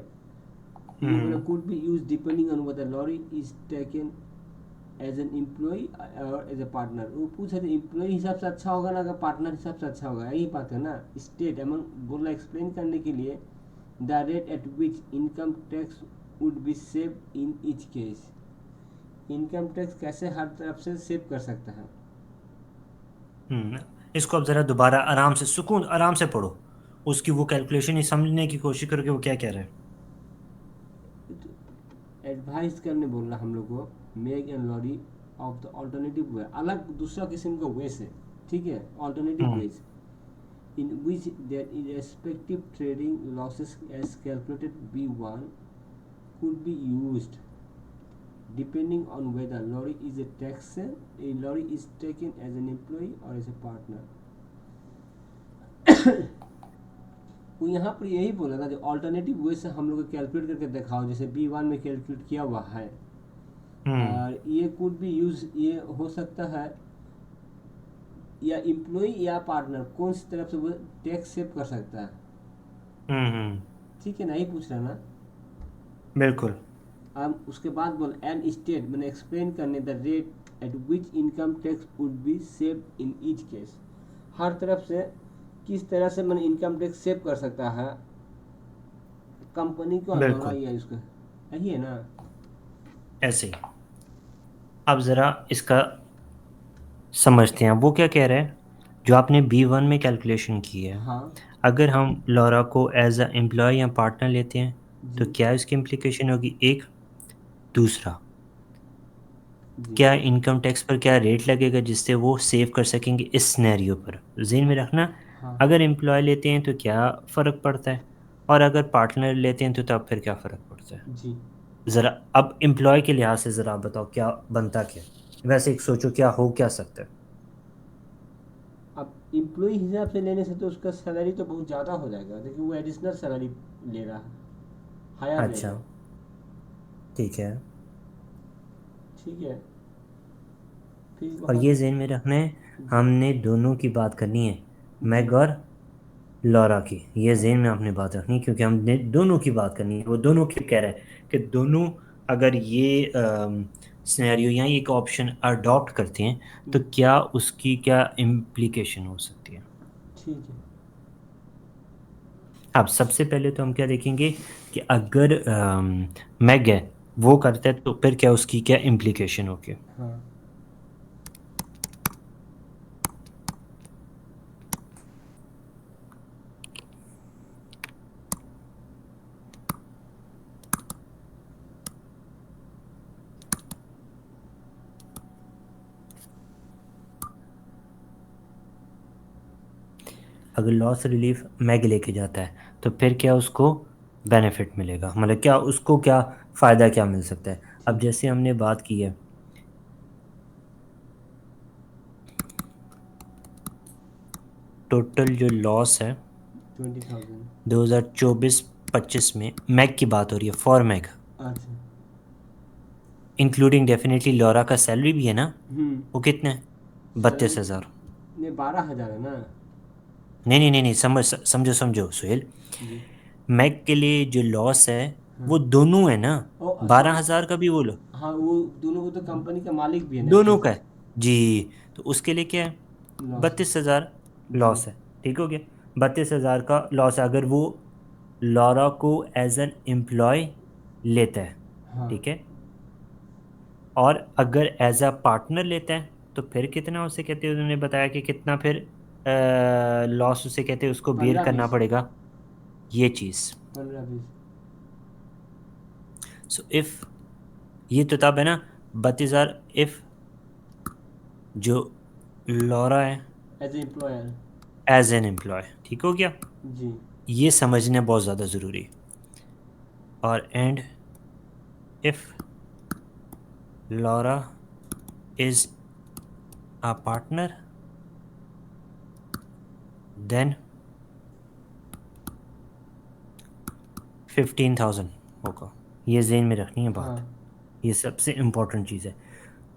बोला hmm could be use depending on whether Laurie is taken as an employ और एज ए पार्टनर। वो पूछ रहे थे एम्प्लॉय हिसाब से अच्छा होगा ना, अगर पार्टनर हिसाब से अच्छा होगा, यही बात है ना। स्टेट अमंग बोला एक्सप्लेन करने के लिए, the rate at which income tax would be save in each case. Income tax कैसे हर तरफ से सेव कर सकता है। हम्म इसको अब ज़रा दोबारा आराम से, सुकून आराम से पढ़ो, उसकी वो कैलकुलेशन ही समझने की कोशिश करके वो क्या कह रहा है। एडवाइस करने बोल रहा हम लोग को, Meg and Lorry of the alternative way, अलग दूसरा किस्म का वे से, ठीक है, alternative hmm ways in which their irrespective trading losses as calculated B1 could be used depending on whether lorry is a lorry is taken as an employee or as a partner। वो यहाँ पर यही बोला ना, जो alternative way से हम लोग को कैलकुलेट करके दिखाओ, जैसे B1 में कैलकुलेट किया हुआ है। हम्म। और ये कुड भी यूज, ये हो सकता है या एम्प्लॉय या पार्टनर कौन सी तरफ से वो टैक्स सेव कर सकता है। हम्म। ठीक है ना, यही पूछ रहा ना। बिल्कुल। अब उसके बाद बोल एन स्टेट मैंने एक्सप्लेन करने the rate at which income tax would be save in each case. हर तरफ से किस तरह से मैंने इनकम टैक्स सेव कर सकता है कंपनी को बिल्कुल दोहराइए इसका, यही है ना। ऐसे ही। अब ज़रा इसका समझते हैं वो क्या कह रहे हैं। जो आपने B1 में कैलकुलेशन की है, हाँ अगर हम लॉरा को एज अ एम्प्लॉय या पार्टनर लेते हैं तो जी क्या इसकी इम्प्लीकेशन होगी। एक, दूसरा, जी क्या इनकम टैक्स पर क्या रेट लगेगा जिससे वो सेव कर सकेंगे इस सिनेरियो पर। ज़हन में रखना, हाँ अगर एम्प्लॉय लेते हैं तो क्या फ़र्क पड़ता है, और अगर पार्टनर लेते हैं तो तब फिर क्या फ़र्क पड़ता है। जी। ज़रा अब एम्प्लॉय के लिहाज से ज़रा आप बताओ क्या बनता क्या है? वैसे एक सोचो क्या हो क्या सकता है। अब एम्प्लॉय हिसाब से लेने से तो उसका सैलरी तो बहुत ज़्यादा हो जाएगा, देखिए वो एडिशनल सैलरी ले रहा है, हायर ले अच्छा, रहा है। ठीक है। ठीक है, फिर और वहाँ ये ज़हन में रखना है, जी हमने दोनों की बात करनी है, जी मैग और लॉरा की। ये हाँ ज़हन में आपने बात रखनी है क्योंकि हमने दोनों की बात करनी है। वो दोनों की कह रहे हैं कि दोनों अगर ये सिनेरियो या एक ऑप्शन अडॉप्ट करते हैं तो क्या उसकी क्या इम्प्लीकेशन हो सकती है। ठीक है। अब सबसे पहले तो हम क्या देखेंगे कि अगर मैग है वो करता है तो फिर क्या उसकी क्या इम्प्लीकेशन होगी। हाँ अगर लॉस रिलीफ मैग लेके जाता है तो फिर क्या उसको बेनिफिट मिलेगा, मतलब क्या उसको क्या फ़ायदा क्या मिल सकता है। अब ठीक है। जैसे हमने बात की है टोटल जो लॉस है 20,000। 2024-25 में मैग की बात हो रही है, फॉर मैग, अच्छा। इंक्लूडिंग डेफिनेटली लॉरा का सैलरी भी है ना। वो कितने हैं, सैलरी 32,000। ने 12,000 है ना। नहीं नहीं नहीं नहीं, समझो समझो सुहेल, जी मैक के लिए जो लॉस है हाँ। वो दोनों है ना। ओ सॉरी। 12,000 का भी वो लो, हाँ वो दोनों, वो तो कंपनी का मालिक भी है ना एक दोनों तरह का है जी। तो उसके लिए क्या है, से लॉस। 32,000 जी लॉस है। ठीक हो गया, 32,000 का लॉस है अगर वो लॉरा को एज एन एम्प्लॉय लेता है। हाँ। ठीक है, और अगर एज अ पार्टनर लेता है तो फिर कितना उसे कहते हैं, उन्होंने बताया कि कितना फिर लॉस उसे कहते हैं उसको बेयर 15-20। करना पड़ेगा ये चीज़। 15-20। सो इफ़, ये तो तब है ना 32,000 इफ़ जो लॉरा है as a employer. As an employee. ठीक हो गया, जी ये समझना बहुत ज़्यादा ज़रूरी है। और and if Laura is a partner then 15,000 होगा। ये जेन में रखनी है हाँ। बात, ये सबसे इम्पोर्टेंट चीज़ है।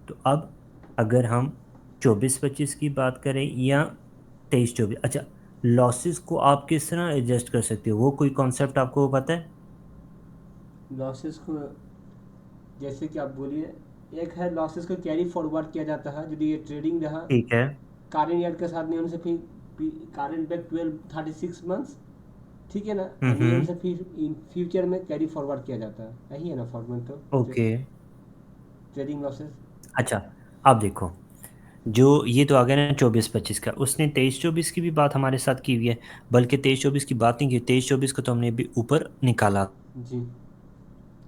तो अब अगर हम 24-25 की बात करें या 23-24, अच्छा, लॉसेस को आप किस तरह एडजस्ट कर सकते हो, वो कोई कॉन्सेप्ट आपको पता है। लॉसेस को जैसे कि आप बोलिए, एक है लॉसेस को कैरी फॉरवर्ड किया जाता है यदि ये ट्रेडिंग रहा ठीक है। कारण ईयर के साथ नियम से, फिर कारण बैक 12-36 मंथ्स। ठीक है ना, और नियम हम्म। से फिर इन फ्यूचर में कैरी फॉरवर्ड किया जाता है, यही है ना फॉर्मेट तो ओके। Trading losses. अच्छा, अब देखो, जो ये तो आ गया ना 24-25 का, उसने 23-24 की भी बात हमारे साथ की हुई है। बल्कि 23-24 की बात नहीं की, 23-24 को तो हमने अभी ऊपर निकाला जी।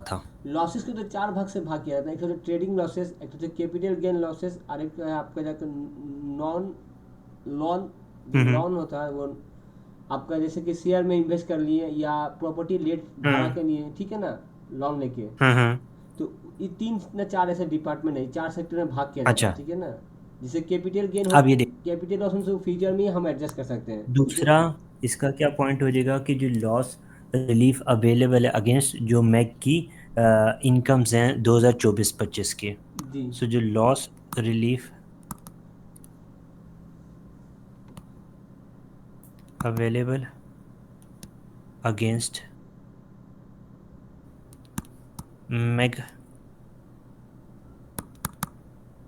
था। लॉसेस को तो चार भाग से भाग किया जाता है, एक तो ट्रेडिंग लॉसेस, एक तो कैपिटल गेन लॉसेस, और एक है आपका जाकर नॉन लॉन। जो हम्म। लॉन होता है वो आपका जैसे कि शेयर में इन्वेस्ट कर लिए या प्रॉपर्टी लेट भाड़ा हम्म। के लिए, ठीक है ना, लॉन लेके। हम्म। तो ये तीन न चार ऐसे डिपार्टमेंट है, चार सेक्टर में भाग किया जाता अच्छा। है, ठीक है ना। जैसे कैपिटल गेन हो, अब ये देख, कैपिटल लॉस हम फ्यूचर में हम एडजस्ट कर सकते हैं, ठीक है। दूसरा इसका क्या पॉइंट हो जाएगा कि जो लॉस रिलीफ अवेलेबल है अगेंस्ट जो मैक की इनकम्स हैं 2024-25 के। जी। सो जो loss relief available against Meg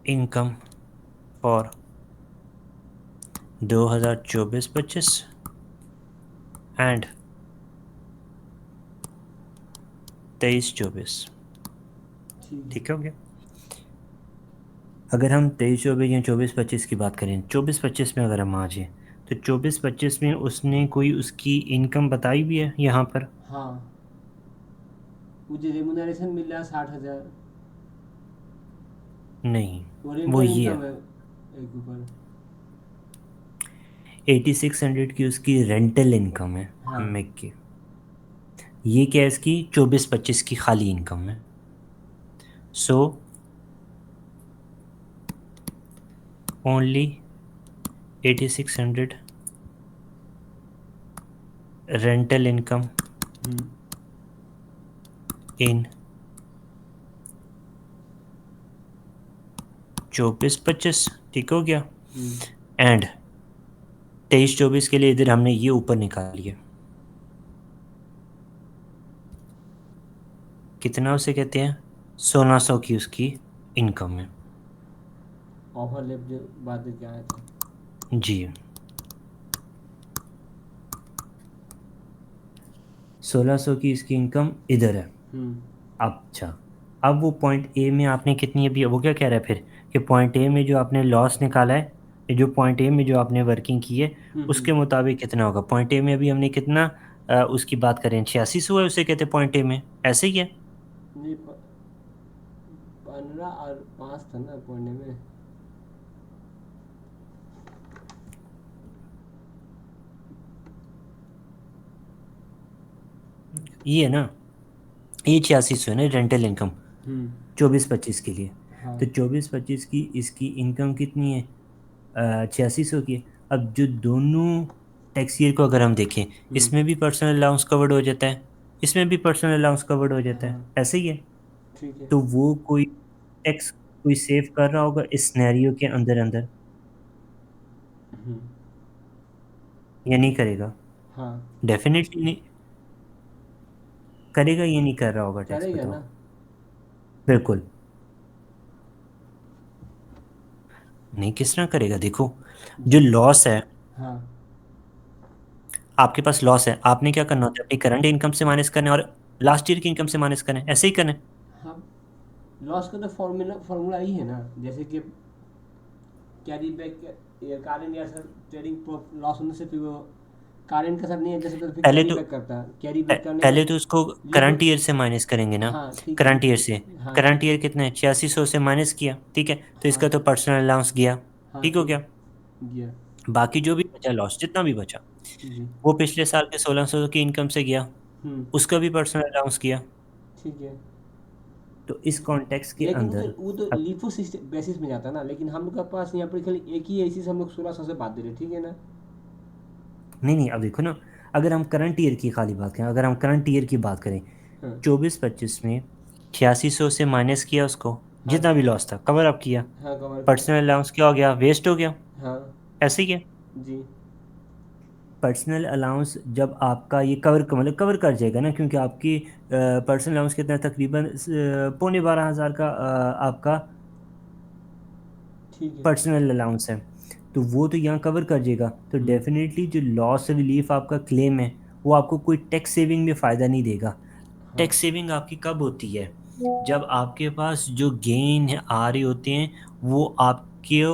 income for 2024-25 and 23-24। ठीक है। ठीक हो गया। अगर हम 23-24 या 24-25 की बात करें, 24-25 में अगर हम आ जाए, तो 24-25 में उसने कोई उसकी इनकम बताई भी है यहाँ पर? हाँ, मुझे रेमुनरेशन मिल रहा है 60,000, नहीं, वो वो रेंटल ये है इनकम है एक ऊपर। 8600 की उसकी रेंटल इनकम है हाँ। मेक की। ये क्या है, इसकी 24-25 की खाली इनकम है। सो ओनली 8600 रेंटल इनकम हम्म। इन 24-25। ठीक हो गया। हम्म। एंड 23-24 के लिए इधर हमने ये ऊपर निकाल लिया, कितना उसे कहते हैं, 1600 की उसकी इनकम है। ओवरलैप जो बात क्या आया था। जी, 1600 की इसकी इनकम इधर है। हम्म। अच्छा, अब वो पॉइंट ए में आपने कितनी, अभी वो क्या कह रहा है फिर, कि पॉइंट ए में जो आपने लॉस निकाला है, ये जो पॉइंट ए में जो आपने वर्किंग की है हम्म। उसके मुताबिक कितना होगा? पॉइंट ए में अभी हमने कितना उसकी बात करें, 8600 है, उसे कहते हैं पॉइंट ए में, ऐसे ही है। नहीं, 15 और 5 था ना पढ़ने में। ये है ना, ये 8600 है ना रेंटल इनकम हम्म। 24-25 के लिए। हाँ। तो 24-25 की इसकी इनकम कितनी है? 8600 की है। अब जो दोनों टैक्स ईयर को अगर हम देखें, हम्म। इसमें भी पर्सनल अलाउंस कवर्ड हो जाता है, इसमें भी पर्सनल अलाउंस कवर्ड हो जाता हाँ। है, ऐसे ही है। ठीक है। तो वो कोई टैक्स कोई सेव कर रहा होगा इस सिनेरियो के अंदर अंदर, हम्म। या नहीं करेगा? हाँ। डेफिनेटली नहीं करेगा, ये नहीं कर रहा होगा टैक्स, करेगा बताओ। ना। बिल्कुल नहीं, किस तरह करेगा? देखो, जो जी। लॉस है, हाँ। आपके पास लॉस है, आपने क्या करना होता है, अपनी करंट इनकम से माइनस करना है और लास्ट ईयर की इनकम से माइनस करना है, ऐसे ही करना है। हाँ, लॉस का तो फॉर्मूला फॉर्मूला ही है ना, जैसे कि कैरी बैक, कारण या सर ट्रेडिंग लॉस होने से फिर वो कारण के साथ नहीं एडजस्ट होता तो फिर पहले कैरी तो बैक करता है, कैरी बैक करने का पहले तो उसको लिफो। करंट ईयर से माइनस करेंगे ना। हाँ ठीक है। करंट ईयर से, हाँ करंट ठीक। ईयर कितना है, 8600 से माइनस किया, ठीक है, तो हाँ। इसका तो पर्सनल अलाउंस गया। हाँ ठीक हो ठीक। गया। गया। बाकी जो भी बचा लॉस, जितना भी बचा, जी। वो पिछले साल के 1600 की इनकम से गया, हम्म। उसका भी पर्सनल अलाउंस किया। ठीक है। तो इस कॉन्टेक्स्ट के लेकिन अंदर वो तो अब, लिफो सिस्टम बेसिस में जाता है ना, लेकिन हम लोग के पास यहाँ पर खाली एक ही है, इसी से हम लोग 1600 से बात दे रहे हैं, ठीक है ना। नहीं नहीं, अब देखो ना, अगर हम करंट ईयर की खाली बात करें, अगर हम करंट ईयर की बात करें, हाँ। 24-25 में 8600 से माइनस किया उसको, हाँ जितना भी ठीक। लॉस था कवर अप किया, हाँ कवर किया। पर्सनल अलाउंस क्या हो गया, वेस्ट हो गया, हाँ। ऐसे ही है। जी। पर्सनल अलाउंस जब आपका ये मतलब कवर कर जाएगा ना, क्योंकि आपकी पर्सनल अलाउंस कितना है, तकरीबन 12,500 का आपका ठीक है। पर्सनल अलाउंस है, तो वो तो यहाँ कवर कर जाएगा। तो हम्म। डेफिनेटली जो लॉस रिलीफ आपका क्लेम है, वो आपको कोई टैक्स सेविंग में फ़ायदा नहीं देगा। हाँ। टैक्स सेविंग आपकी कब होती है? जब आपके पास जो गेन आ रहे होते हैं वो आपके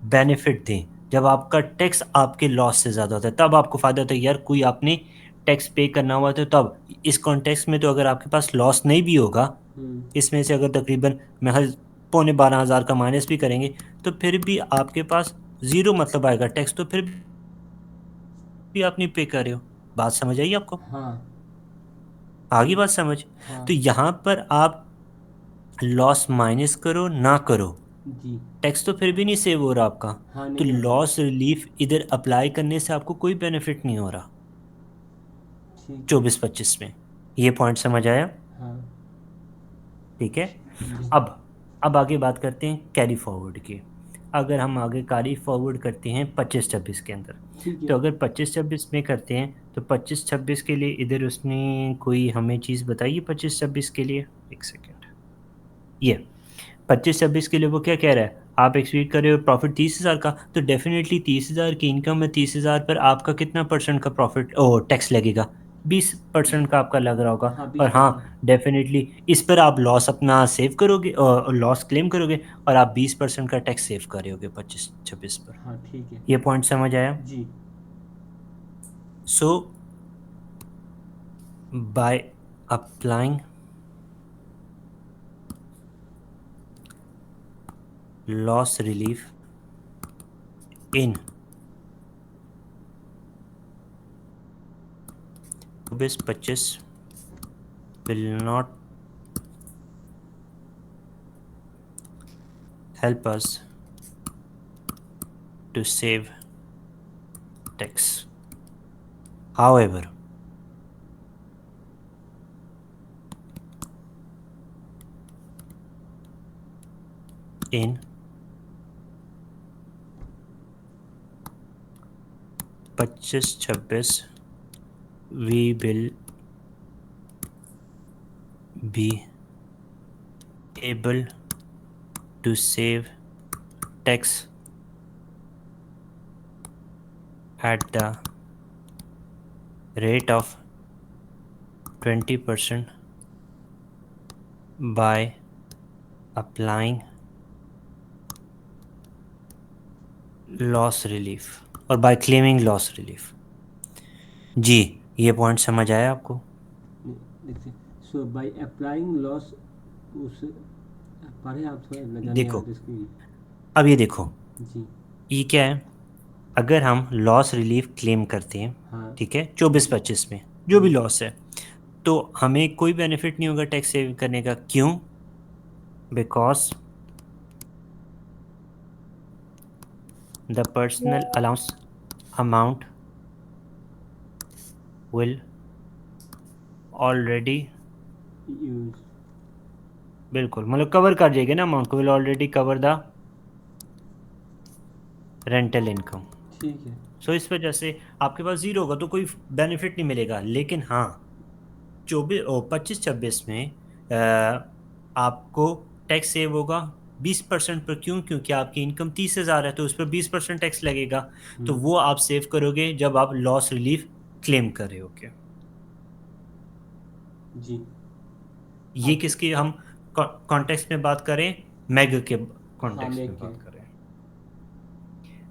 बेनिफिट दें, जब आपका टैक्स आपके लॉस से ज़्यादा होता है तब आपको फ़ायदा होता है, यार कोई आपने टैक्स पे करना हुआ तो तब। इस कॉन्टेक्स्ट में तो अगर आपके पास लॉस नहीं भी होगा, हम्म। इसमें से अगर तकरीबन महज 12,500 का माइनस भी करेंगे, तो फिर भी आपके पास ज़ीरो मतलब आएगा टैक्स, तो फिर भी आप नहीं पे कर रहे हो। बात समझ आई आपको? हाँ। आगे ठीक। बात समझ। हाँ। तो यहाँ पर आप लॉस माइनस करो ना करो, जी। टैक्स तो फिर भी नहीं सेव हो रहा आपका। हाँ, तो नहीं हो रहा। लॉस रिलीफ इधर अप्लाई करने से आपको कोई बेनिफिट नहीं हो रहा ठीक है। 24-25 में। ये पॉइंट समझ आया? हाँ। ठीक है। जी। अब अब आगे बात करते हैं कैरी फॉरवर्ड की। अगर हम आगे कैरी फॉरवर्ड करते हैं 25-26 के अंदर, ठीक है। तो अगर 25-26 में करते हैं तो 25-26 के लिए इधर उसने कोई हमें चीज़ बताई है 25-26 के लिए। एक सेकेंड, ये 25-26 के लिए वो क्या कह रहा है, आप एक्सपेक्ट कर रहे हो प्रॉफिट 30,000 का, तो डेफिनेटली 30,000 की इनकम में 30,000 पर आपका कितना परसेंट का प्रॉफिट ओ टैक्स लगेगा? 20% का आपका लग रहा होगा। हाँ, और हाँ, 20%। डेफिनेटली इस पर आप लॉस अपना सेव करोगे और लॉस क्लेम करोगे, और आप 20% का टैक्स सेव कर रहे होगे 25-26 पर। हाँ, ठीक है। ये पॉइंट समझ आया? जी। So by applying loss relief in 24-25 will not help us to save tax. However, in 25-26 we will be able to save tax at the rate of 20% by applying loss relief और by claiming loss relief। जी, ये point समझ आया आपको? देखिए, सो by applying loss, उस पढ़े आप थोड़ा, मैं जाने देखो, याद इसकी। अब ये देखो, जी। ये क्या है? अगर हम लॉस रिलीफ क्लेम करते हैं, हाँ। ठीक है, 24-25 में जो भी जी। लॉस है, तो हमें कोई बेनिफिट नहीं होगा टैक्स सेव करने का। क्यों? Because the personal allowance amount will already, use. बिल्कुल मतलब कवर कर जाएगी ना अमाउंट को, will already cover the rental income. ठीक है। सो इस वजह से आपके पास जीरो होगा तो कोई बेनिफिट नहीं मिलेगा। लेकिन हाँ, 25-26 में आपको टैक्स सेव होगा 20% पर। क्यों? क्योंकि आपकी इनकम 30,000 है तो उस पर 20% टैक्स लगेगा। तो हम्म। वो आप सेव करोगे जब आप लॉस रिलीफ क्लेम कर रहे होगे। जी। ये आपके। किसकी हम कॉन्टेक्स्ट में बात करें? मैग के हाँ, कॉन्टेक्स्ट मेक में के। बात करें।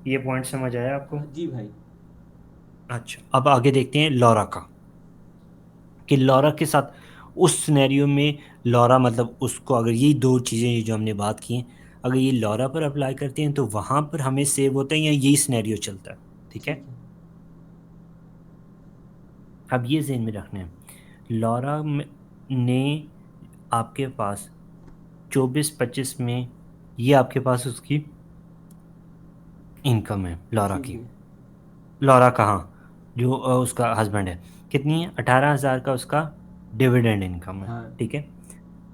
ये पॉइंट समझ आया आपको? हाँ जी भाई। अच्छा, अब आगे देखते हैं लॉरा का, कि लॉरा के साथ उस सिनेरियो में लॉरा मतलब उसको अगर ये दो चीज़ें जो हमने बात की हैं, अगर ये लॉरा पर अप्लाई करते हैं तो वहाँ पर हमें सेव होता है या यही सिनेरियो चलता है? ठीक ठीक है। है। अब ये ज़हन में रखना है, लॉरा ने आपके पास 24-25 में ये आपके पास उसकी इनकम है लॉरा ठीक की। है। लॉरा कहाँ, जो उसका हस्बैंड है, कितनी है? 18,000 का उसका डिविडेंड इनकम है। हाँ। ठीक है।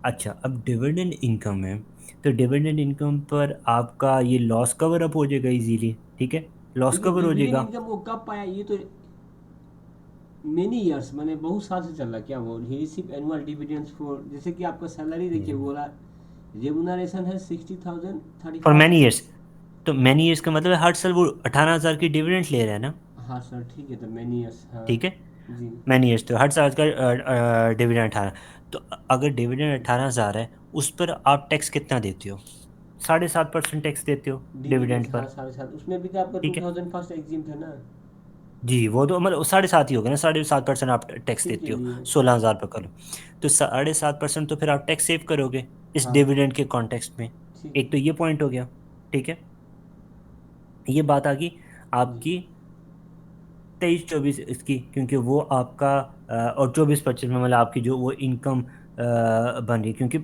अच्छा, अब डिविडेंड इनकम है, तो डिविडेंड इनकम पर आपका ये लॉस कवर अप हो जाएगा इजीली। ठीक है, लॉस लेकिन कवर हो डिविडेंड जाएगा। इनकम वो कब पाया, ये तो मेनी ईयर्स, मैंने बहुत साल से चल रहा क्या वो, ही रिसीव एनुअल डिविडेंड्स फॉर, जैसे कि आपका सैलरी देखिए बोला, रेमुनरेशन है 60,000, thirty for five many years, तो मैनी ईयर्स का मतलब है हर साल वो 18,000 की डिविडेंड ले रहा है ना। हाँ सर, ठीक है, तो मेनी ईयर्स, हाँ। ठीक है, जी। मैनी ईयर्स तो हर साल का डिविडेंड 18। तो अगर डिविडेंड 18,000 है, उस पर आप टैक्स कितना देते हो? 7.5% टैक्स देते हो डिविडेंड्स, डिविडेंड हाँ, पर। 7.5, उसमें भी तो आपका टू ठीक है, थाउजेंड फर्स्ट एग्जिम था ना। जी वो तो मतलब 7.5 ही होगा ना, 7.5% आप टैक्स ठीक है देते हो, लिए। 16,000 पर करो, तो 7.5% तो फिर आप टैक्स सेव करोगे इस हाँ। डिविडेंड के कॉन्टेक्स्ट में। ठीक है। एक तो ये पॉइंट हो गया। ठीक है, ये बात आ गई जी। आपकी 23-24 इसकी, क्योंकि वो आपका और 24-25 में मतलब आपकी जो वो इनकम बन रही है, क्योंकि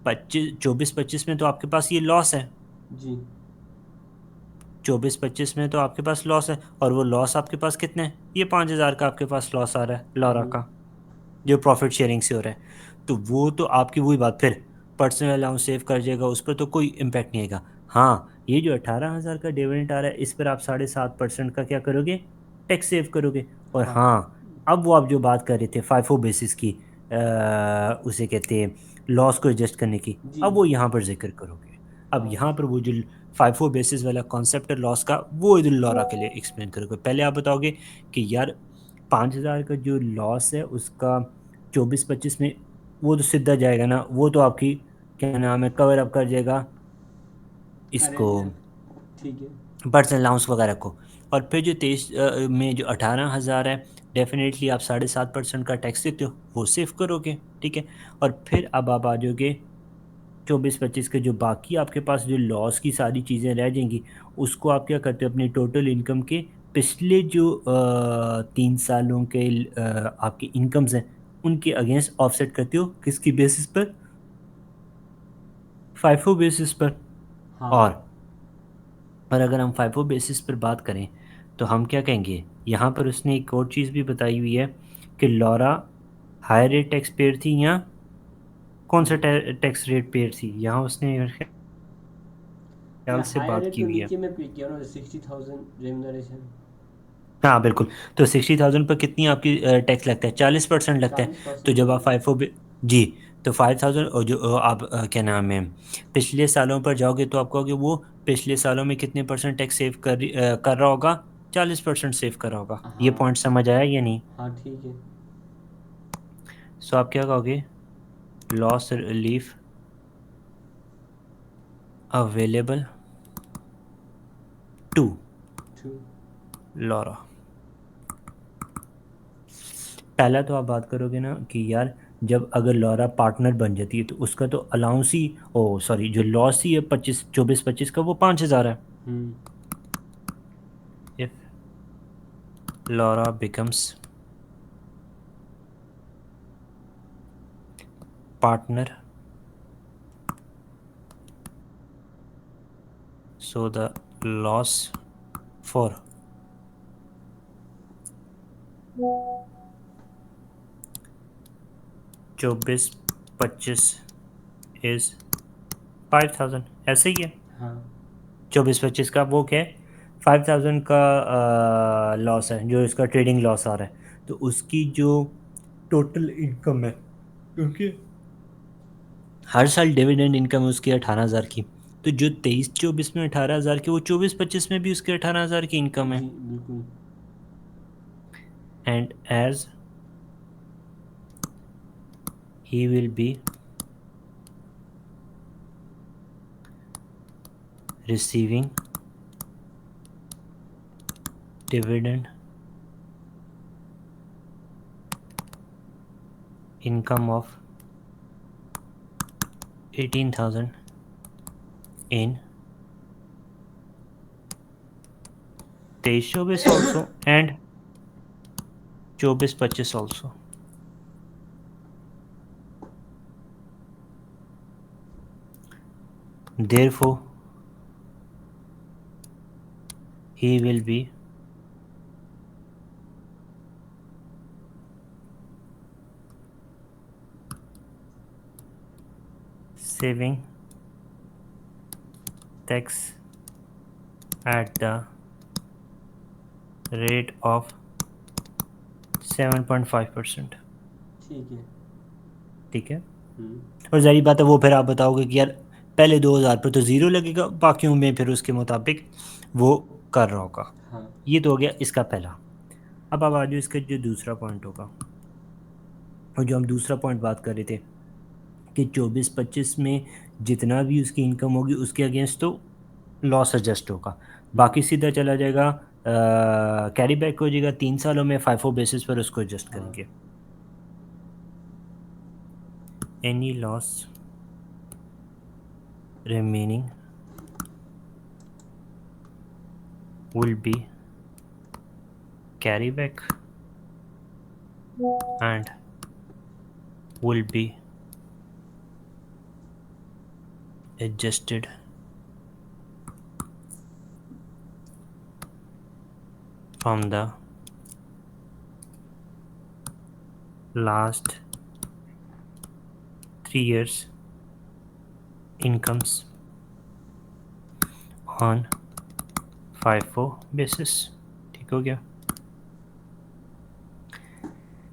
25 24-25 में तो आपके पास ये लॉस है। जी। 24-25 में तो आपके पास लॉस है, और वो लॉस आपके पास कितने है, ये 5,000 का आपके पास लॉस आ रहा है लॉरा का, जो प्रॉफिट शेयरिंग से हो रहा है। तो वो तो आपकी वही बात, फिर पर्सनल अलाउंस सेव कर जाएगा, उस पर तो कोई इम्पैक्ट नहीं आएगा। हाँ, ये जो 18,000 का डिविडेंड आ रहा है, इस पर आप 7.5% का क्या करोगे, टैक्स सेव करोगे। और हाँ। हाँ, अब वो आप जो बात कर रहे थे फाइफो बेसिस की, उसे कहते हैं लॉस को एडजस्ट करने की, जी। अब वो यहाँ पर जिक्र करोगे। अब हाँ। यहाँ पर वो जो फाइफो बेसिस वाला कॉन्सेप्ट है लॉस का, वो ईद उल लौरा के लिए एक्सप्लेन करोगे। पहले आप बताओगे कि यार 5,000 का जो लॉस है उसका 24-25 में वो तो सीधा जाएगा ना, वो तो आपकी क्या नाम है कवर अप कर जाएगा इसको, करेंट है। ठीक है। पर्सनल अलाउंस वगैरह को। और फिर जो 23 में जो 18,000 है, डेफिनेटली आप 7.5% का टैक्स देते हो, वो सेव करोगे, ठीक है। और फिर अब आप आ जाओगे 24-25 के, जो बाकी आपके पास जो लॉस की सारी चीज़ें रह जाएंगी, उसको आप क्या करते हो अपनी टोटल इनकम के पिछले जो 3 सालों के आपकी इनकम्स हैं, उनके अगेंस्ट ऑफसेट करते हो, किसकी बेसिस पर, फाइफो बेसिस पर। हाँ। और अगर हम फाइफो बेसिस पर बात करें, तो हम क्या कहेंगे, यहाँ पर उसने एक और चीज़ भी बताई हुई है कि Laura higher rate tax payer थी, या कौन सा टैक्स रेट पेयर थी, यहाँ उसने मेरे ख्याल से हायर बात रेट की तो हुई है। नीचे में पिक किया ना, 60,000 रेमुनरेशन। हाँ बिल्कुल। तो 60,000 पर कितनी आपकी टैक्स लगता है, 40% लगता है। चालीस तो परसेंट जब आप लगेगा। फाइफो जी, तो 5,000, और जो आप क्या नाम है पिछले सालों पर जाओगे, तो आप कहोगे वो पिछले सालों में कितने परसेंट टैक्स सेव कर रहा होगा, 40% सेव कर रहा होगा। ये हाँ। पॉइंट समझ आया या नहीं। हाँ ठीक है। सो आप क्या कहोगे, loss relief available to to. Laura. पहला तो आप बात करोगे ना कि यार जब अगर लॉरा पार्टनर बन जाती है, तो उसका तो अलाउंस ही, ओ सॉरी, जो लॉस ही है 24-25 का, वो 5,000 है। Hmm. If Laura becomes partner, so the loss for 24-25 is 5,000, ऐसे ही है। हाँ। 24-25 का वो क्या है, 5,000 का लॉस है, जो इसका ट्रेडिंग लॉस आ रहा है। तो उसकी जो टोटल इनकम है, क्योंकि हर साल डिविडेंड इनकम है उसकी 18,000 की, तो जो 23-24 में 18,000 की, वो 24-25 में भी उसकी 18,000 की इनकम है। जी बिल्कुल। And as he will be receiving dividend income of 18,000 in 23-24 also, and 24-25 also. Therefore, he will be saving tax at the rate of 7.5%। ठीक है। ठीक है। हम्म। और जारी बात है, वो फिर आप बताओगे कि यार पहले 2,000 पर तो ज़ीरो लगेगा, बाकियों में फिर उसके मुताबिक वो कर रहा होगा। हाँ। ये तो हो गया इसका पहला। अब आ जाओ इसका जो दूसरा पॉइंट होगा, और जो हम दूसरा पॉइंट बात कर रहे थे कि 24-25 में जितना भी उसकी इनकम होगी, उसके अगेंस्ट तो लॉस एडजस्ट होगा, हम्म। बाकी सीधा चला जाएगा, कैरी बैक हो जाएगा 3 सालों में, फाइफो बेसिस पर उसको एडजस्ट हाँ। करेंगे। Any loss remaining will be carry back and will be adjusted from the last 3 years incomes on FIFO basis. ठीक हो गया?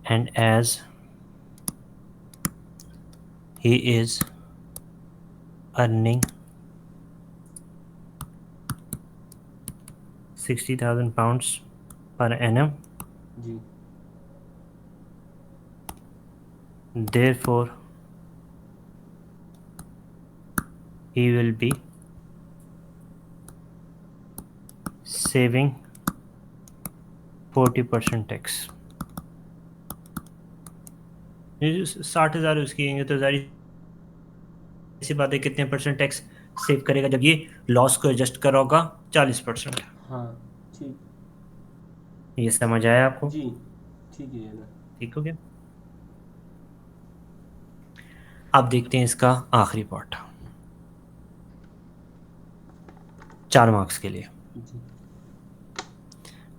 And as he is earning £60,000 per annum, जी therefore he will be saving 40% tax. 60,000 उसकी येंगे तो जाहिर सी बात है कितने परसेंट टैक्स सेव करेगा जब ये लॉस को एडजस्ट कर होगा 40%। हाँ ठीक ये समझ आया आपको? जी ठीक है ना। ठीक हो गया? अब देखते हैं इसका आखिरी पार्ट 4 मार्क्स के लिए। जी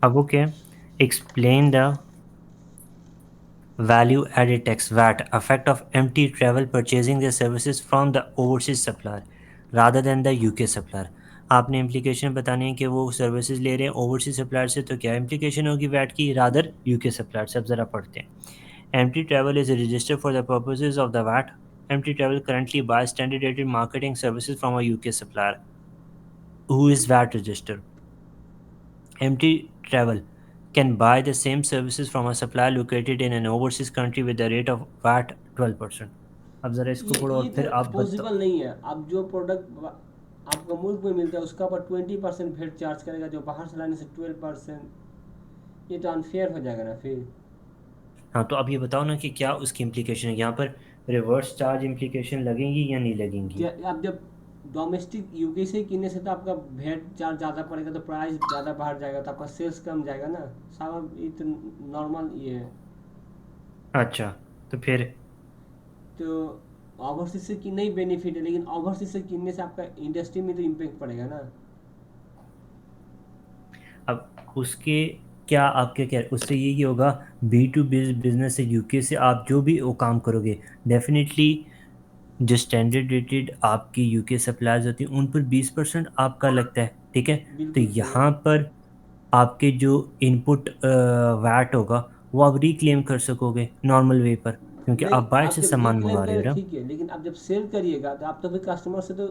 अब वो क्या है? Explain the value added tax VAT effect of empty travel purchasing their services from the overseas supplier rather than the UK supplier। आपने इम्प्लीकेशन बतानी है कि वो सर्विसेज ले रहे हैं ओवरसीज सप्लायर से, तो क्या इम्प्लीकेशन होगी वैट की? रादर यूके सप्लायर से। अब ज़रा पढ़ते हैं। Empty Travel is registered for the purposes of the VAT. Empty Travel currently buy standard rated marketing services from a UK supplier who is VAT registered. Empty travel can buy the same services from a supplier located in an overseas country with the rate of VAT 12%। अब ज़रा इसको पढ़ो ये और तो फिर आप बताओ। पॉसिबल नहीं है। अब जो प्रोडक्ट आपका मुल्क में मिलता है उसका पर 20% वेट चार्ज करेगा, जो बाहर से लाने से 12%। ये तो अनफेयर हो जाएगा ना फिर। हाँ, तो अब ये बताओ ना कि क्या उसकी इम्प्लीकेशन है यहाँ पर? रिवर्स चार्ज इम्प्लीकेशन लगेंगी या नहीं लगेंगी? अब जब डोमेस्टिक यूके से किनने से तो आपका वेट चार्ज ज़्यादा पड़ेगा, तो प्राइस ज़्यादा बाहर जाएगा, तो आपका सेल्स कम जाएगा ना साहब। ये तो नॉर्मल ये है। अच्छा, तो फिर तो ओवरसीज से कितना ही बेनिफिट है, लेकिन ओवरसीज से किनने से आपका इंडस्ट्री में तो इम्पेक्ट पड़ेगा ना। अब उसके क्या आपके क्या उससे ये होगा? B2B बिजनेस से यूके से आप जो भी वो काम करोगे डेफिनेटली जो स्टैंडर्ड रेटेड आपकी यूके सप्लायर्स होती हैं उन पर 20% आपका लगता है, ठीक है? तो बिल्कुल सही है। यहाँ पर आपके जो इनपुट वैट होगा वो आप रिक्लेम कर सकोगे नॉर्मल वे पर, क्योंकि नहीं, आप बाहर आप से जब सामान रिक्लेम मंगा रहे हो करें ना। ठीक है, लेकिन आप जब सेल करिएगा तो आप तो फिर कस्टमर से तो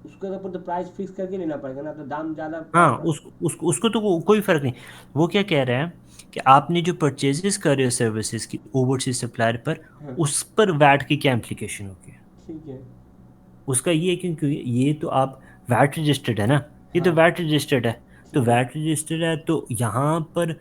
उसके ऊपर तो प्राइस फिक्स करके लेना पड़ेगा ना, तो दाम ज़्यादा हाँ, पड़ेगा। उसको तो कोई फ़र्क नहीं। वो क्या कह रहा है कि आपने जो परचेजेस कर रहे हो सर्विसेज की ओवरसीज सप्लायर पर, हाँ उस पर वैट की क्या इम्प्लीकेशन होगी? ठीक है। उसका ये है क्योंकि ये तो आप वैट रजिस्टर्ड है ना, ये तो हाँ वैट रजिस्टर्ड है। तो ठीक है। वैट रजिस्टर्ड है तो यहाँ पर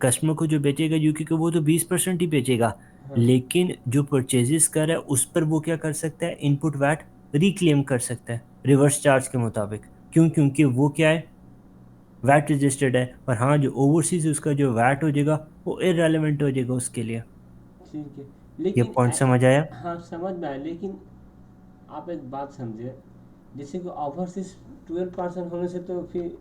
कस्टमर को जो बेचेगा यूके को वो तो 20% ही बेचेगा, हाँ लेकिन जो परचेजेस कर रहा है उस पर वो क्या कर सकता है? इनपुट वैट रिक्लेम कर सकता है रिवर्स चार्ज के मुताबिक। क्यों? क्योंकि वो क्या है? वैट रजिस्टर्ड है। पर हाँ, जो ओवरसीज उसका जो वैट हो जाएगा वो इररेलेवेंट हो जाएगा उसके लिए। ठीक है। ये लेकिन पॉइंट समझ आया? हाँ समझ में आया, लेकिन आप एक बात समझे, जैसे कि ओवरसीज 12% होने से तो फिर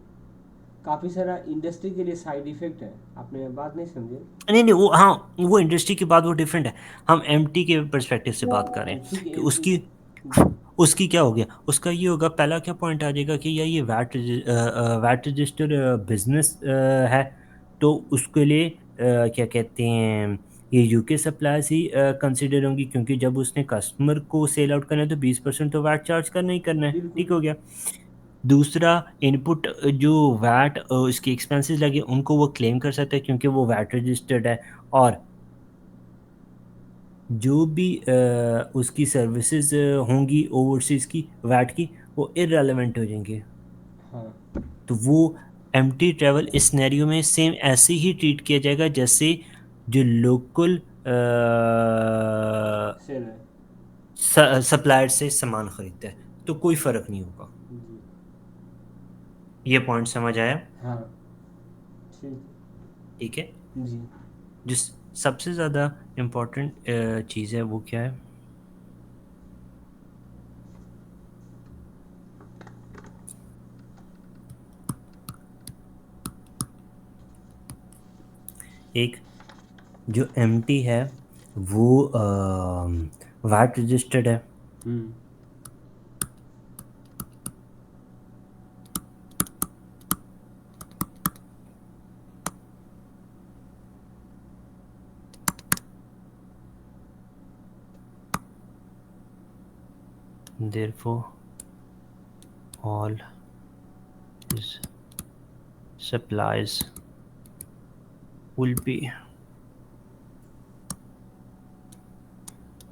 काफ़ी सारा इंडस्ट्री के लिए साइड इफेक्ट है। आपने ये बात नहीं समझे। नहीं नहीं, वो हाँ, वो इंडस्ट्री की बात वो डिफरेंट है। हम एमटी के पर्सपेक्टिव से बात कर रहे हैं ठीक है कि एमटी। उसकी जी उसकी क्या हो गया? उसका ये होगा, पहला क्या पॉइंट आ जाएगा कि या ये वैट रजिस्टर बिजनेस है, तो उसके लिए क्या कहते हैं, ये यूके सप्लायर्स ही कंसिडर होंगी, क्योंकि जब उसने कस्टमर को सेल आउट करना है तो 20% तो वैट चार्ज करना ही करना है। बिल्कुल। ठीक हो गया? दूसरा, इनपुट जो वैट उसके एक्सपेंसेस लगे उनको वो क्लेम कर सकता है क्योंकि वो वैट रजिस्टर्ड है। और जो भी उसकी सर्विसेज होंगी ओवरसीज़ की वैट की, वो इररेलेवेंट हो जाएंगे। हाँ तो वो एम्प्टी ट्रैवल इस सिनेरियो में सेम ऐसे ही ट्रीट किया जाएगा जैसे जो लोकल सेल है। सप्लायर से सामान खरीदता है, तो कोई फ़र्क नहीं होगा। जी ये पॉइंट समझ आया? हाँ ठीक ठीक है। है। जी जो सबसे ज़्यादा इम्पोर्टेंट चीज़ है वो क्या है? एक जो एमटी है वो वैट रजिस्टर्ड है, हम्म therefore all his supplies will be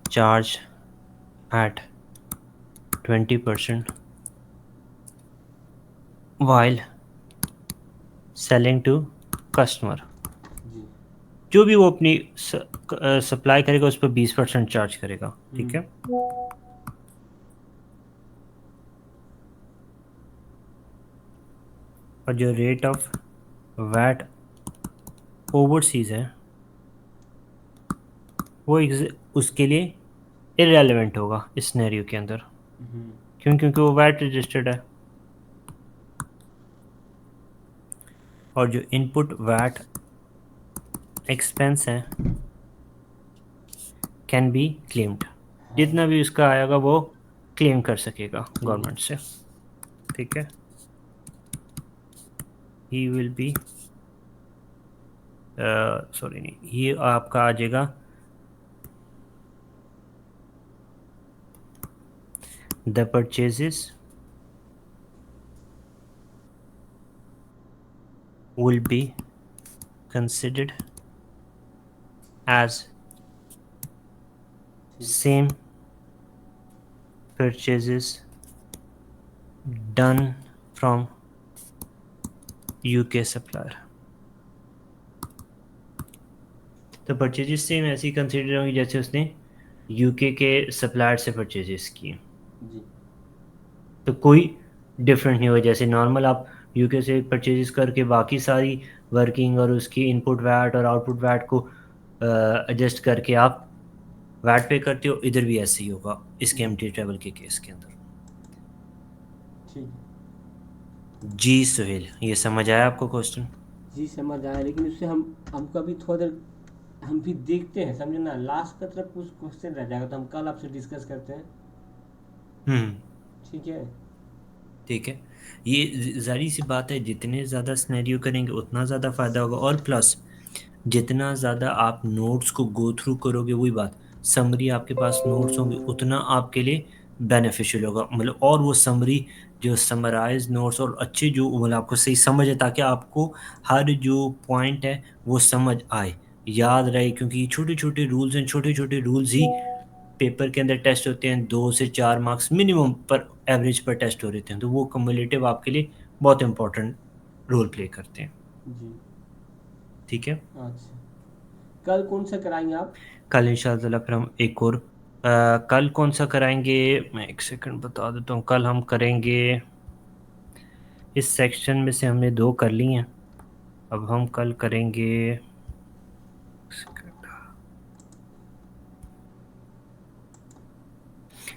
charged at 20% while selling to customer। जी जो भी वो अपनी सप्लाई करेगा उस पर 20% चार्ज करेगा, ठीक हम्म है। और जो रेट ऑफ वैट ओवरसीज है वो उसके लिए इरेलीवेंट होगा इस सिनेरियो के अंदर। हम्म क्यों? क्योंकि वो वैट रजिस्टर्ड है। और जो इनपुट वैट एक्सपेंस है कैन बी क्लेम्ड, हाँ जितना भी उसका आएगा वो क्लेम कर सकेगा हम्म गवर्नमेंट से, ठीक है। ही विल बी सॉरी नहीं, ये आपका आ जाएगा the purchases will be considered as ठीक same purchases done from UK supplier। तो परचेजेस सेम ऐसे ही कंसिडर होंगी जैसे उसने यूके के सप्लायर से परचेजेस किए। जी तो कोई डिफरेंट नहीं होगा, जैसे नॉर्मल आप यूके से परचेजेस करके बाकी सारी वर्किंग और उसकी इनपुट वैट और आउटपुट वैट को एडजस्ट करके आप वैट पे करते हो, इधर भी ऐसे ही होगा इसके जी एमटी ट्रेवल के केस के अंदर। ठीक है। जी सुहेल, ये समझ आया आपको क्वेश्चन? जी समझ आया, लेकिन उससे हमको अभी थोड़ा देर हम भी देखते हैं, समझे ना, लास्ट का तरफ कुछ क्वेश्चन रह जाएगा तो हम कल आपसे डिस्कस करते हैं। हम्म, ठीक है। ठीक है। ये जारी सी बात है, जितने ज़्यादा सिनेरियो करेंगे उतना ज़्यादा फ़ायदा होगा, और प्लस जितना ज़्यादा आप नोट्स को गो थ्रू करोगे, वही बात, समरी आपके पास नोट्स होंगे उतना आपके लिए बेनिफिशियल होगा, मतलब। और वो समरी जो समराइज नोट्स और अच्छे जो मतलब आपको सही समझ है, ताकि आपको हर जो पॉइंट है वो समझ आए, याद रहे, क्योंकि छोटे छोटे रूल्स हैं, छोटे छोटे रूल्स ही पेपर के अंदर टेस्ट होते हैं, 2 से 4 मार्क्स मिनिमम पर एवरेज पर टेस्ट हो रहे हैं, तो वो कम्युलेटिव आपके लिए बहुत इंपॉर्टेंट रोल प्ले करते हैं, जी ठीक है। अच्छा, कल कौन सा कराएंगे आप? कल इंशाल्लाह फिर हम एक और कल कौन सा कराएंगे, मैं एक सेकंड बता देता हूँ। कल हम करेंगे, इस सेक्शन में से हमने 2 कर ली हैं, अब हम कल करेंगे,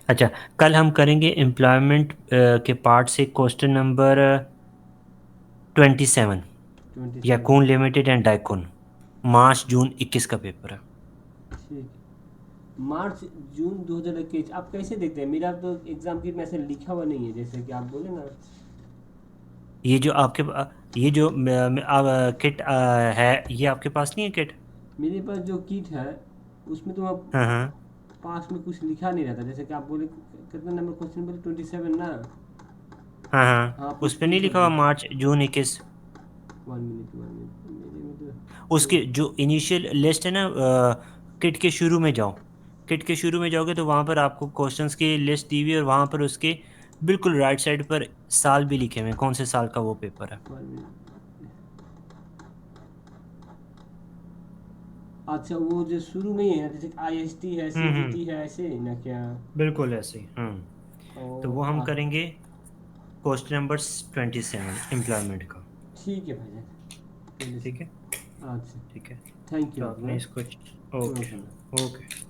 अच्छा, कल हम करेंगे एम्प्लॉयमेंट के पार्ट से क्वेश्चन नंबर 27, 27। याकून लिमिटेड एंड डाइकोन, मार्च जून 21 का पेपर है। ठीक है। मार्च जून 2021 आप कैसे देखते हैं? मेरा तो एग्ज़ाम की मैसेज लिखा हुआ नहीं है, जैसे कि आप बोले ना। ये जो आपके ये जो किट है, ये आपके पास नहीं है किट? मेरे पास जो किट है उसमें तो अब हाँ हाँ पास में कुछ लिखा नहीं रहता, जैसे कि आप बोले कितना नंबर क्वेश्चन बोले, 27 ना। हाँ हाँ, हाँ उस कुछ पे नहीं लिख लिखा हुआ रहा मार्च जून 21? था। 1 मिनट 1 मिनट मेरे में तो उसके जो इनिशियल लिस्ट है ना, किट के शुरू में जाओ, किट के शुरू में जाओगे तो वहाँ पर आपको क्वेश्चंस की लिस्ट दी हुई है, और वहाँ पर उसके बिल्कुल राइट साइड पर साल भी लिखे हुए हैं, कौन से साल का वो पेपर है। 1 मिनट। अच्छा, वो जो शुरू में ही है ना, जैसे IST है, हम्म, CGT है, ऐसे ना क्या? बिल्कुल ऐसे ही। तो वो और हम करेंगे क्वेश्चन नंबर 27 एम्प्लॉयमेंट का, ठीक है भाई, 27। ठीक है। अच्छा, ठीक है, थैंक तो यू आपने आपका। इसको, ओके, ओके। ओके।